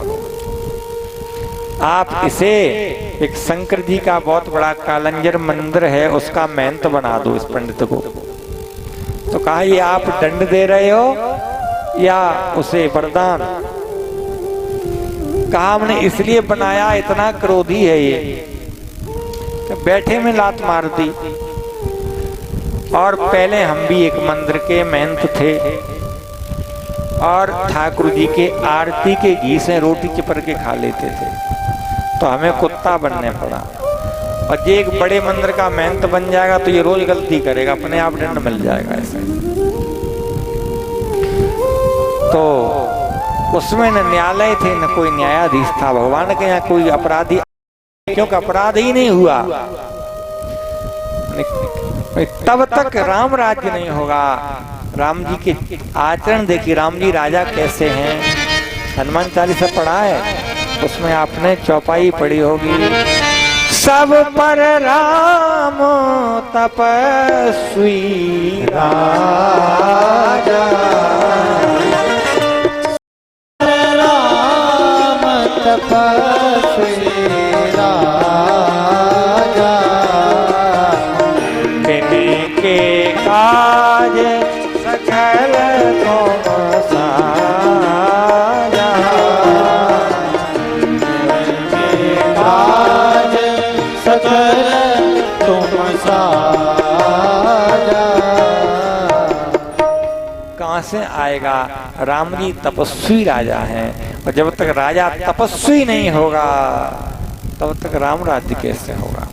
Speaker 1: आप इसे एक शंकर जी का बहुत बड़ा कालंजर मंदिर है उसका महंत बना दो इस पंडित को। तो कहा, ये आप दंड दे रहे हो या उसे वरदान? कहा, हमने इसलिए बनाया, इतना क्रोधी है ये कि बैठे में लात मार दी। और पहले हम भी एक मंदिर के महंत थे और ठाकुर जी के आरती के घी से रोटी चिपड़ के खा लेते थे, तो हमें कुत्ता बनने पड़ा। और ये एक बड़े मंदिर का महंत बन जाएगा तो ये रोज गलती करेगा, अपने आप दंड मिल जाएगा ऐसे। तो उसमें न न्यायालय थे न कोई न्यायाधीश था। भगवान के यहाँ कोई अपराधी, क्योंकि अपराध ही नहीं हुआ, तब तक राम राज्य नहीं होगा। राम जी के आचरण देखिए, राम जी राजा कैसे हैं। हनुमान चालीसा पढ़ा है, उसमें आपने चौपाई पढ़ी होगी, सब पर राम तपस्वी राजा,
Speaker 2: राम तपस्वी राजा,
Speaker 1: के काज सकल तुम साजा,
Speaker 2: काज सकल तुम साजा।
Speaker 1: कहां से आएगा? राम जी तपस्वी राजा हैं, और जब तक राजा तपस्वी नहीं होगा तब तक राम राज्य कैसे होगा?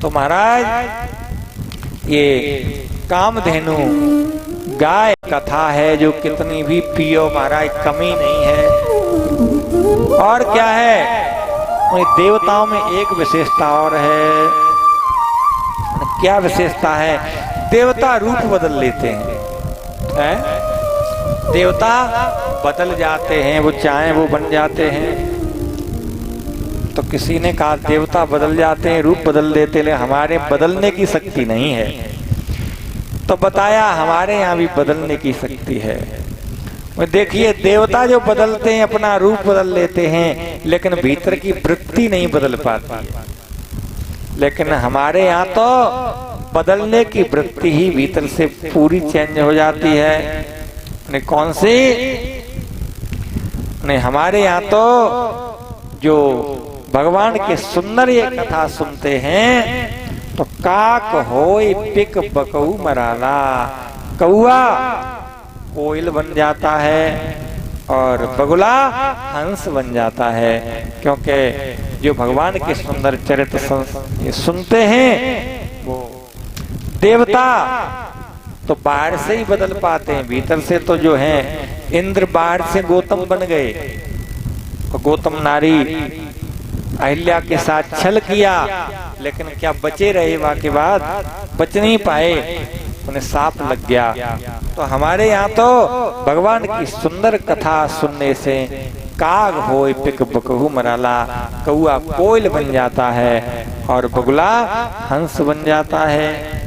Speaker 1: तो महाराज, ये कामधेनु गाय कथा है जो कितनी भी पियो महाराज कमी नहीं है। और क्या है, देवताओं में एक विशेषता और है। क्या विशेषता है? देवता रूप बदल लेते हैं, देवता बदल जाते हैं, वो चाहे वो बन जाते हैं। तो किसी ने कहा देवता बदल जाते हैं, रूप बदल देते हैं, हमारे बदलने की शक्ति नहीं है। तो बताया हमारे यहाँ भी बदलने की शक्ति है। देखिए, देवता जो बदलते हैं अपना रूप बदल लेते हैं, लेकिन भीतर की वृत्ति नहीं बदल पाती। लेकिन हमारे यहाँ तो बदलने की वृत्ति ही भीतर से पूरी चेंज हो जाती है। कौन सी? नहीं, हमारे यहाँ तो जो भगवान के सुंदर ये कथा सुनते हैं तो काक होय पिक बकऊ मराला, कौआ कोयल बन जाता है और बगुला हंस बन जाता है। क्योंकि जो भगवान के सुंदर चरित्र सुनते हैं वो देवता तो बाहर से ही बदल पाते हैं, भीतर से तो जो है इंद्र बाहर से गौतम बन गए, और गौतम नारी अहिल्या के साथ छल किया, लेकिन क्या बचे रहे? के बाद बच नहीं पाए, उन्हें सांप लग गया। तो हमारे यहाँ तो भगवान की सुंदर कथा सुनने से काग होय पिक बकहू मराला, कौआ कोयल बन जाता है और बगुला हंस बन जाता है।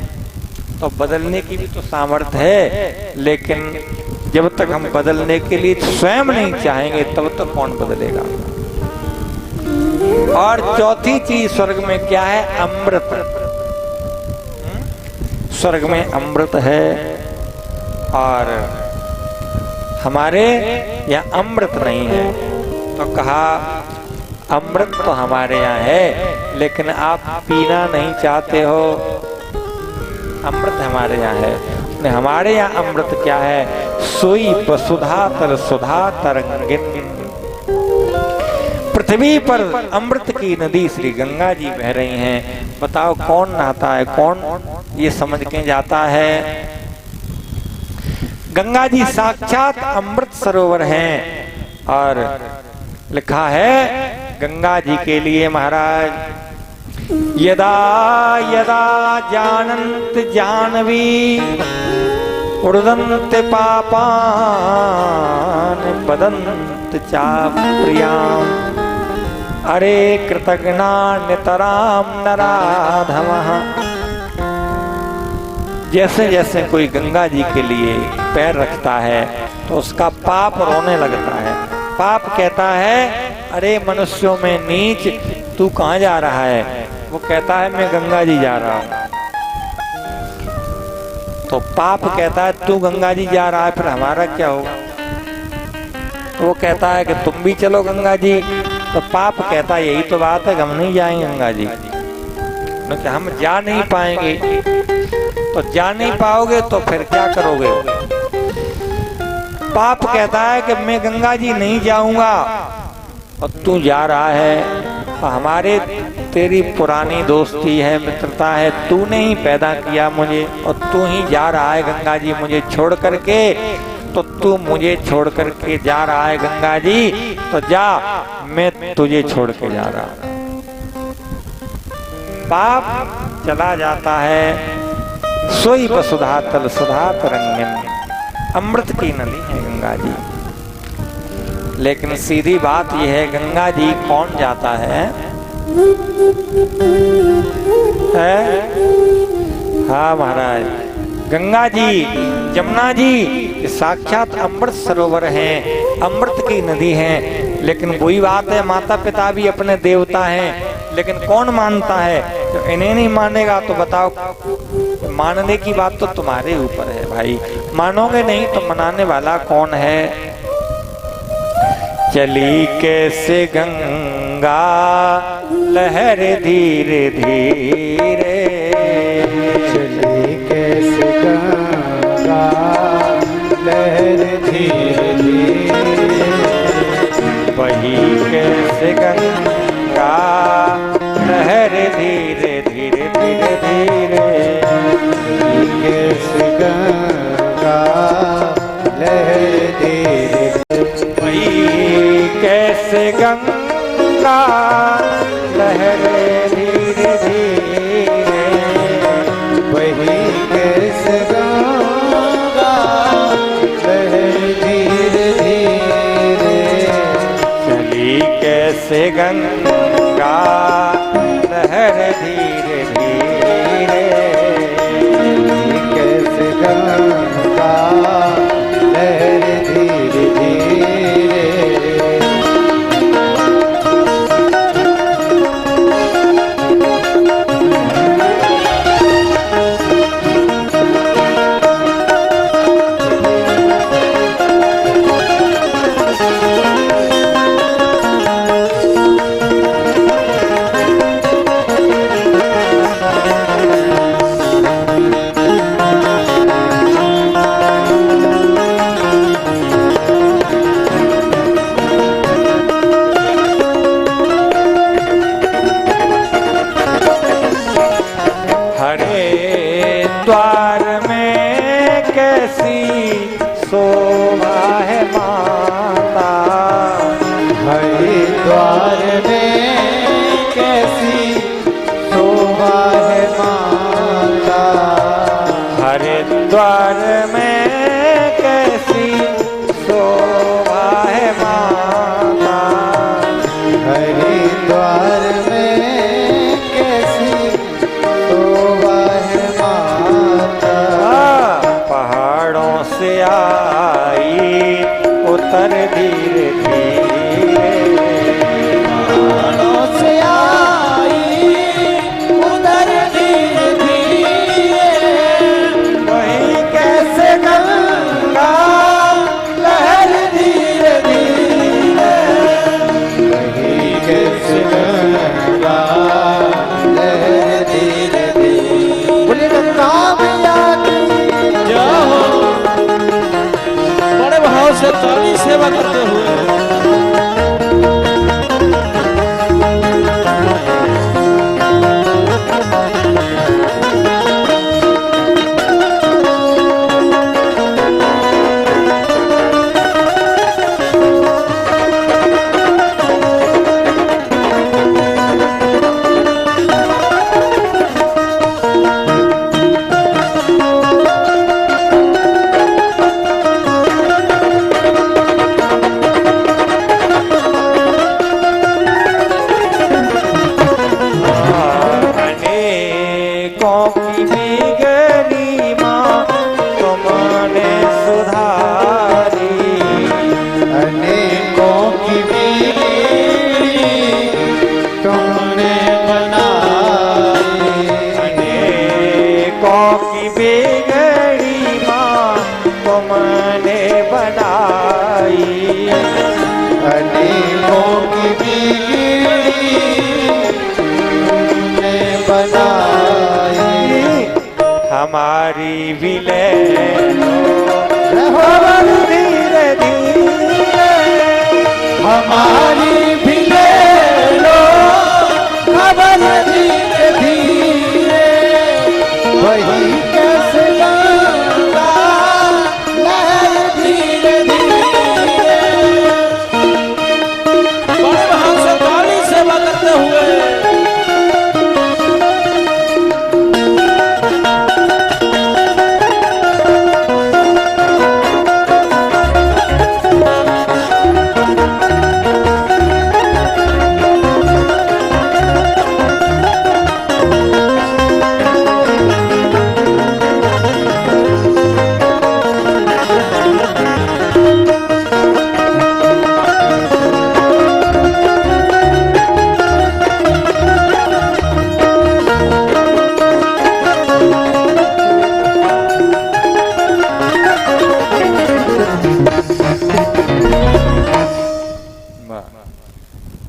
Speaker 1: तो बदलने की भी तो सामर्थ्य है, लेकिन जब तक हम बदलने के लिए स्वयं नहीं चाहेंगे तब तक कौन बदलेगा? और चौथी चीज स्वर्ग में क्या है? अमृत। स्वर्ग में अमृत है और हमारे यहाँ अमृत नहीं है। तो कहा अमृत तो हमारे यहाँ है, लेकिन आप पीना नहीं चाहते हो। अमृत हमारे यहाँ है। हमारे यहाँ अमृत क्या है? सोई वसुधा तर सुधा तरंगिन। पृथ्वी पर अमृत की नदी श्री गंगा जी बह रही हैं। बताओ कौन नहाता है, कौन ये समझ के जाता है? गंगा जी साक्षात अमृत सरोवर हैं। और लिखा है गंगा जी के लिए महाराज, यदा यदा जानन्त जानवी उर्दन्त पापान बदन्त चाप्रियाम। अरे कृतघ्ना नितराम नराधमः। जैसे जैसे कोई गंगा जी के लिए पैर रखता है तो उसका पाप रोने लगता है। पाप कहता है अरे मनुष्यों में नीच, तू कहाँ जा रहा है? वो कहता है मैं गंगा जी जा रहा हूँ। तो पाप कहता है तू गंगा जी जा रहा है, फिर हमारा क्या होगा? तो वो कहता है कि तुम भी चलो गंगा जी। तो पाप कहता है यही तो बात है, हम नहीं जाएंगे गंगा जी, क्योंकि हम जा नहीं पाएंगे। तो जा नहीं पाओगे तो फिर क्या करोगे? पाप कहता है कि मैं गंगा जी नहीं जाऊंगा और तू जा रहा है, और हमारे तेरी पुरानी दोस्ती है, मित्रता है, तूने ही पैदा किया मुझे और तू ही जा रहा है गंगा जी मुझे छोड़ करके। तो तू मुझे छोड़ करके जा रहा है गंगा जी, तो जा, मैं तुझे छोड़ के जा रहा हूं। पाप चला जाता है। सोई वसुधा तल सुधा तरंगिन। अमृत की नदी है गंगा जी। लेकिन सीधी बात यह है, गंगा जी कौन जाता है? हाँ महाराज, गंगा जी, जमुना जी साक्षात अमृत सरोवर हैं, अमृत की नदी हैं। लेकिन वही बात है, माता पिता भी अपने देवता हैं, लेकिन कौन मानता है? तो इन्हें नहीं मानेगा तो बताओ, मानने की बात तो तुम्हारे ऊपर है भाई। मानोगे नहीं तो मनाने वाला कौन है? चली कैसे गंगा लहर धीरे धीरे,
Speaker 2: चली कैसे गंगा लहर धीरे धीरे,
Speaker 1: वही कैसे गंगा लहर धीरे धीरे धीरे धीरे,
Speaker 2: कैसे गंगा लहर धीरे,
Speaker 1: वही कैसे गंगा लहर धीरे धीरे,
Speaker 2: वही कैसे गंगा लहर धीरे धीरे,
Speaker 1: चली कैसे गंगा लहर धीरे धीरे,
Speaker 2: कैसे गंगा लहर धीरे धीरे।
Speaker 1: द्वार में कैसी शोभा है माता,
Speaker 2: हरिद्वार में कैसी शोभा है माता,
Speaker 1: हरिद्वार में कैसी शोभा है माता,
Speaker 2: हरिद्वार में कैसी शोभा है माता,
Speaker 1: पहाड़ों से आई उतर धीरे धीरे,
Speaker 2: पहाड़ों ने बनाई।
Speaker 1: हमारी भी ले खबर धीरे धीरे,
Speaker 2: हमारी भी ले लो खबर धीरे धीरे, वही कैसे गंगा लहर धीरे धीरे।
Speaker 3: बड़े भाव से गाली सेवा करते हुए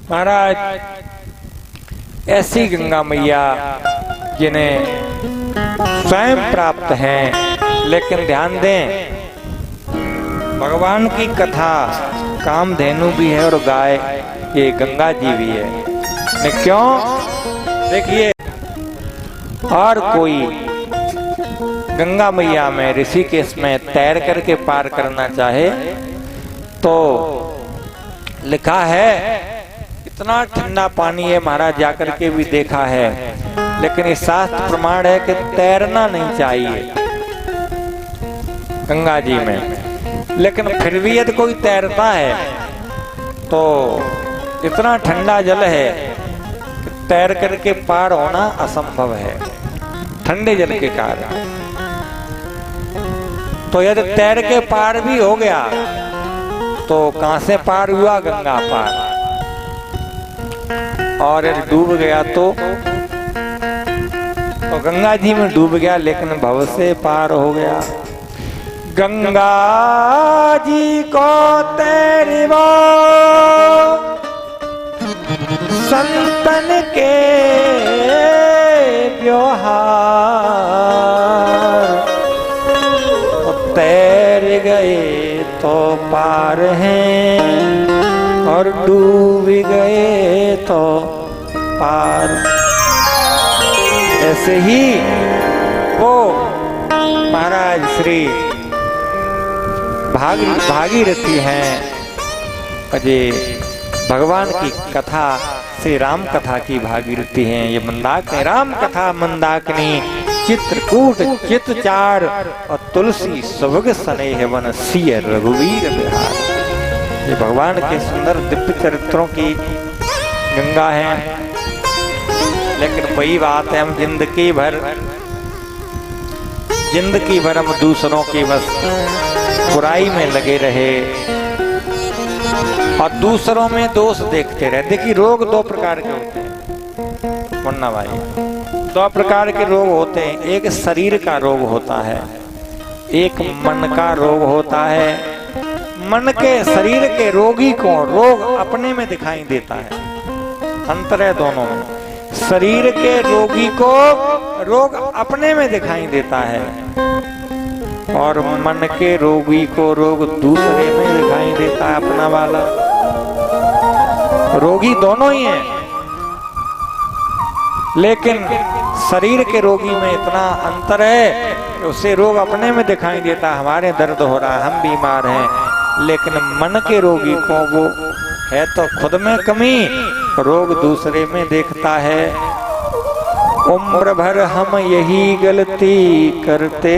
Speaker 1: महाराज, ऐसी गंगा मैया जिन्हें स्वयं प्राप्त हैं, लेकिन ध्यान दें भगवान की कथा कामधेनु भी है और गाय ये गंगा जी भी है। ने क्यों? देखिए, और कोई गंगा मैया में ऋषिकेश में तैर करके पार करना चाहे तो लिखा है, इतना ठंडा पानी है महाराज, जाकर के भी देखा है, लेकिन इस शास्त्र प्रमाण है कि तैरना नहीं चाहिए गंगा जी में। लेकिन फिर भी यदि कोई तैरता है तो इतना ठंडा जल है कि तैर करके पार होना असंभव है ठंडे जल के कारण। तो यदि तैर के पार भी हो गया तो कहां से पार हुआ? गंगा पार। और यदि डूब गया तो गंगा जी में डूब गया, लेकिन भव से पार हो गया। गंगा जी को तैरवो संतन के व्यवहार, तैर गए तो पार हैं और डूब गए तो पार। ऐसे ही वो महाराज श्री भागीरथी हैं, अजय भगवान की कथा श्री राम कथा की भागीरथी हैं। ये मंदाकिनी राम कथा मंदाकिनी चित्रकूट चितचार और तुलसी सुभग स्नेह वन सिय रघुवीर बिहार। ये भगवान के सुंदर दिव्य चरित्रों की गंगा है। लेकिन वही बात है, हम जिंदगी भर हम दूसरों की बस बुराई में लगे रहे और दूसरों में दोष देखते रहे। देखिए, रोग दो प्रकार के होते हैं मुन्ना भाई, दो प्रकार के रोग होते हैं। एक शरीर का रोग होता है, एक मन का रोग होता है। मन के शरीर के रोगी को रोग अपने में दिखाई देता है, अंतर है दोनों में। शरीर के रोगी को रोग अपने में दिखाई देता है और मन के रोगी को रोग दूसरे में दिखाई देता है, अपना वाला। रोगी दोनों ही हैं, लेकिन शरीर के रोगी में इतना अंतर है कि उसे रोग अपने में दिखाई देता है, हमारे दर्द हो रहा है, हम बीमार हैं। लेकिन मन के रोगी को वो है तो खुद में कमी, रोग दूसरे में देखता है। उम्र भर हम यही गलती करते,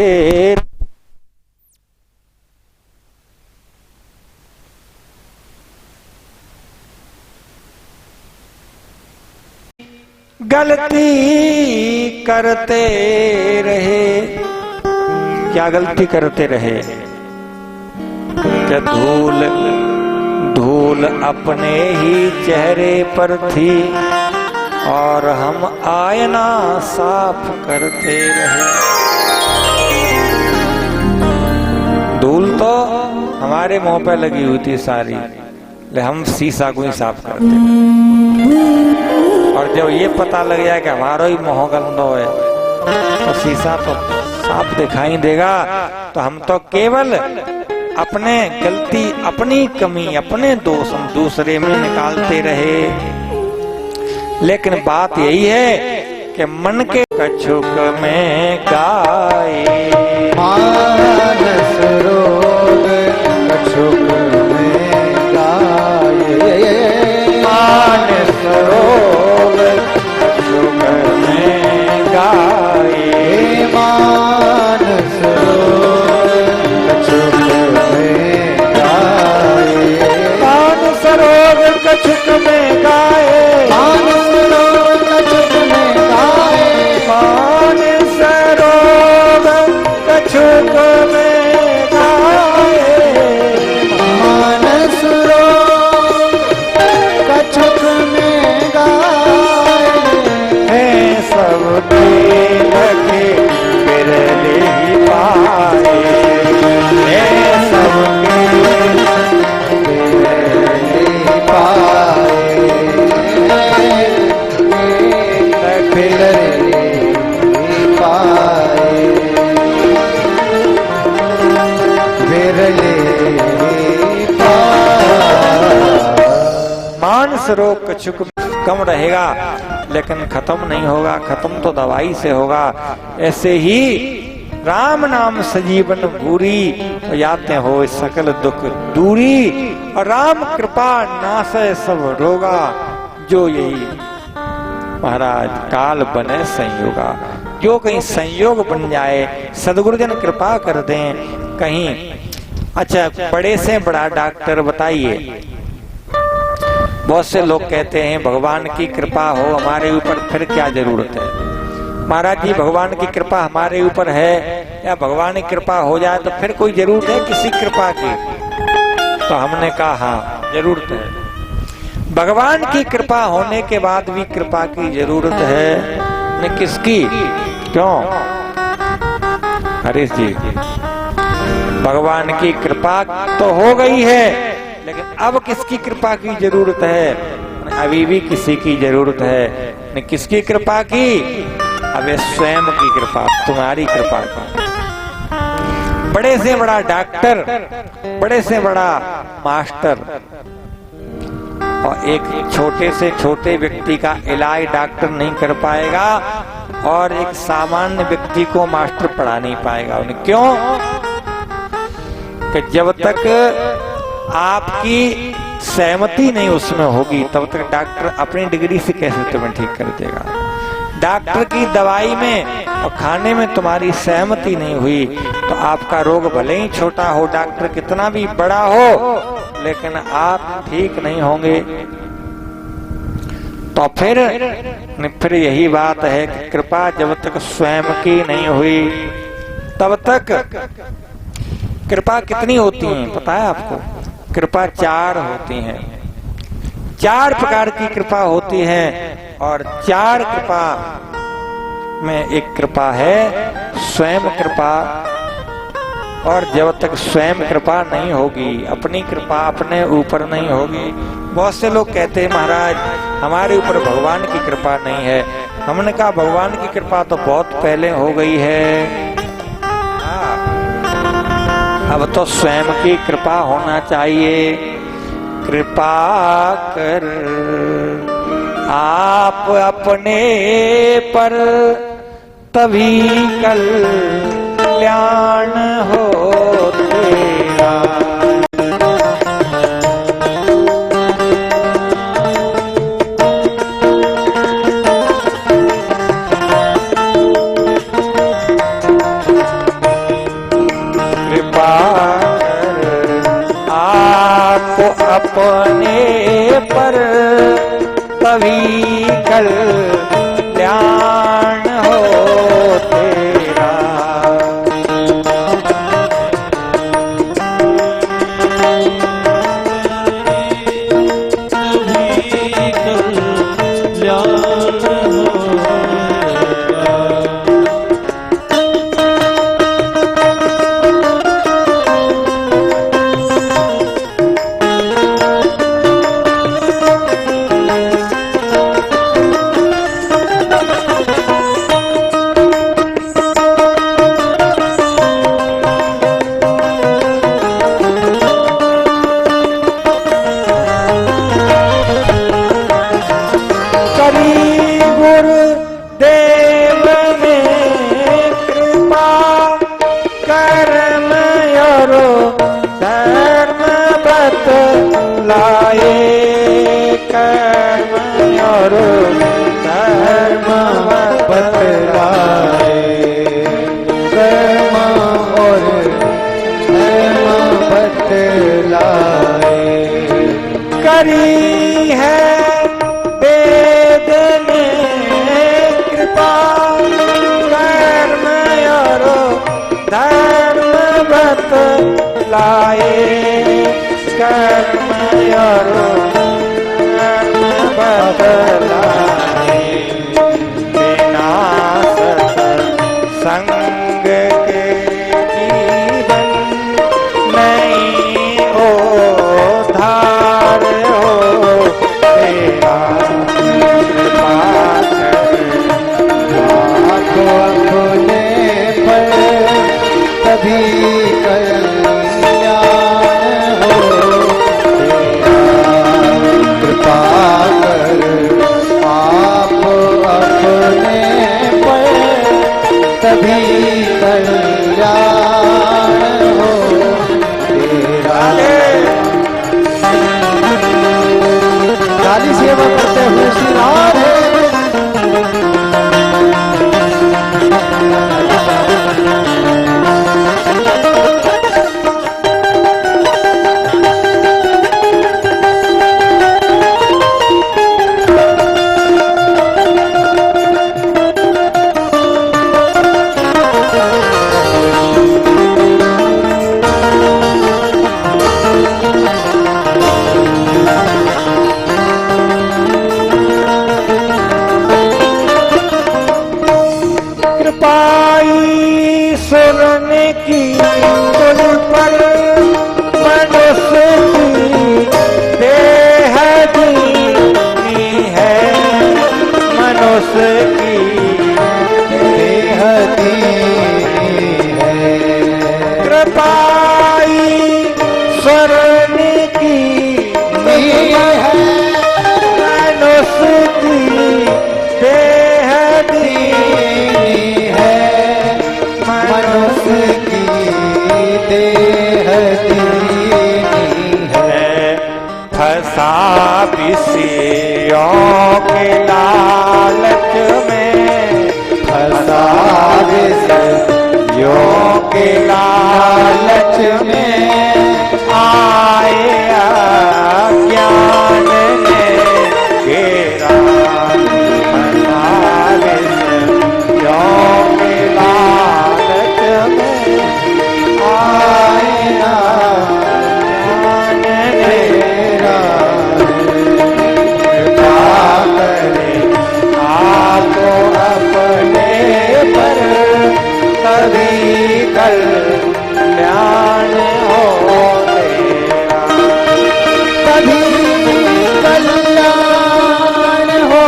Speaker 1: गलती करते रहे। क्या गलती करते रहे? क्या धूल धूल अपने ही चेहरे पर थी और हम आईना साफ करते रहे। धूल तो हमारे मुंह पे लगी हुई थी सारी, ले हम शीशा को ही साफ करते हैं। और जब ये पता लग जाए कि हमारा ही मोह गंदो है तो शीशा तो साफ दिखाई देगा। तो हम तो केवल अपने गलती, अपनी कमी, अपने दोष हम दूसरे में निकालते रहे। लेकिन बात यही है कि मन के कछुक में गाए,
Speaker 2: मानस रोग कछुक में गाए,
Speaker 1: मानस रोग कछुक में गाए,
Speaker 2: मानस रोग कछुक में गाए,
Speaker 1: मानस रोग कछुक में गाए,
Speaker 2: मानस रोग कछुक में गाए,
Speaker 1: मानस रोग कछुक में गाए,
Speaker 2: मानस रोग कछुक में गाए,
Speaker 1: है सब लगे बिरले ही पाए, है सब मानस रोग कछुक कम रहेगा लेकिन खत्म नहीं होगा। खत्म तो दवाई से होगा। ऐसे ही राम नाम सजीवन पूरी, याते हो सकल दुख दूरी, और राम कृपा नासै सब रोगा, जो यही महाराज काल बने संयोगा। जो कहीं संयोग बन जाए, सदगुरुजन कृपा कर दें कहीं। अच्छा, बड़े से बड़ा डॉक्टर बताइए। बहुत से लोग कहते हैं भगवान की कृपा हो हमारे ऊपर फिर क्या जरूरत है। महाराज जी, भगवान की कृपा हमारे ऊपर है या भगवान की कृपा हो जाए तो फिर कोई जरूरत है किसी कृपा की? तो हमने कहा हाँ, जरूरत है। भगवान की कृपा होने के बाद भी कृपा की जरूरत है। न किसकी? क्यों हरीश जी? भगवान की कृपा तो हो गई है, लेकिन अब किसकी कृपा की जरूरत है? अभी भी किसी की जरूरत है। न किसकी कृपा की? अबे स्वयं की कृपा, तुम्हारी कृपा की। बड़े से बड़ा डॉक्टर, बड़े से बड़ा मास्टर, और एक छोटे से छोटे व्यक्ति का इलाज डॉक्टर नहीं कर पाएगा, और एक सामान्य व्यक्ति को मास्टर पढ़ा नहीं पाएगा। उन्हें क्यों? कि जब तक आपकी सहमति नहीं उसमें होगी तब तक डॉक्टर अपनी डिग्री से कैसे तुम्हें ठीक कर देगा। डॉक्टर की दवाई में और खाने में तुम्हारी सहमति नहीं हुई तो आपका रोग भले ही छोटा हो, डॉक्टर कितना भी बड़ा हो, लेकिन आप ठीक नहीं होंगे। तो फिर यही बात है कि कृपा जब तक स्वयं की नहीं हुई तब तक। कृपा कितनी होती है पता है आपको? कृपा 4 होती हैं। 4 प्रकार की कृपा होती है, और 4 कृपा में एक कृपा है स्वयं कृपा। और जब तक स्वयं कृपा नहीं होगी, अपनी कृपा अपने ऊपर नहीं होगी। बहुत से लोग कहते हैं महाराज हमारे ऊपर भगवान की कृपा नहीं है। हमने कहा भगवान की कृपा तो बहुत पहले हो गई है, अब तो स्वयं की कृपा होना चाहिए। कृपा कर आप अपने पर, तभी कल्याण हो तेरा। अपने पर तभी कल्याण हो तेरा। कर्म और धर्म
Speaker 2: बतलाए, कर्म और धर्म बतलाए।
Speaker 1: करी है वेद ने कृपा, कर्म और धर्म बतलाए, कर्म और धर्म बतलाए। बिना सत्संग के जीवन नहीं उद्धार हो, तेरा कृपा कर
Speaker 2: आपको अपने पर तभी कल्याण हो, तेरा कृपा कर आप अपने पर तभी कल्याण हो, तेरा। काली सेवा करते हुए श्री राधे।
Speaker 1: ईश्वरन की तुझ पर मनुष्य की देह दीनी है, मनुष्य की
Speaker 2: देह दीनी है।
Speaker 1: कृपा ईश्वरन की है, मनुष्य की देह दीनी है,
Speaker 2: मनुष्य की देह दीनी
Speaker 1: है। फंसा विषयों के लालच में,
Speaker 2: फंसा विषयों के लालच में,
Speaker 1: आए अज्ञान ने घेरा। फंसा विषयों के लालच में, आए अज्ञान ने घेरा। कृपा करे आपको अपने पर तभी कल्याण हो तेरा,
Speaker 2: तभी कल्याण हो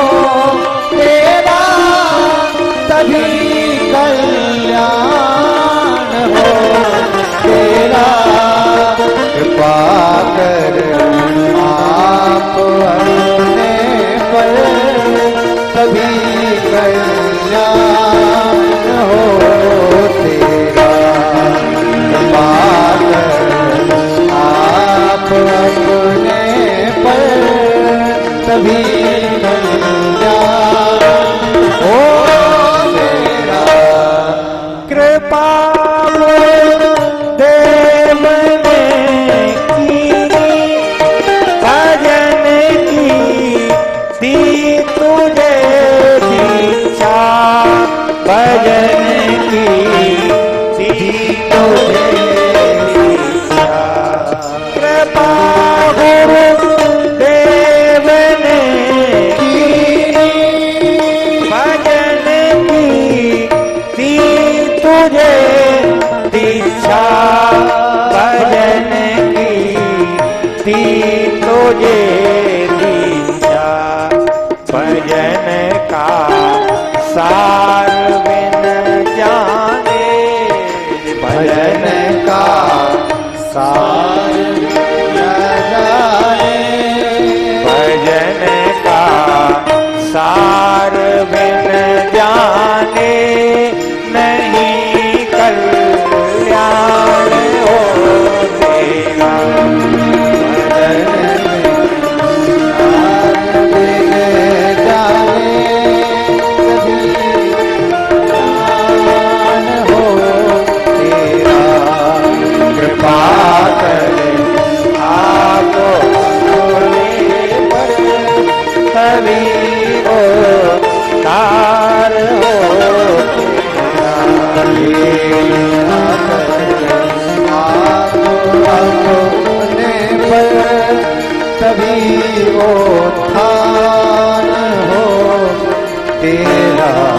Speaker 2: तेरा, तभी कल्याण हो तेरा। कृपा कर आप अपने पर तभी कल्याण हो तेरा। कृपा कर आप अपने पर तभी कल्याण हो तेरा।
Speaker 1: कृपा देव ने की, भजन की दी तुझे दीक्षा, भजन की दी तुझे दीक्षा। कृपा गुरु देव ने तभी वो कार हो
Speaker 2: अपने पर तभी वो थान हो तेरा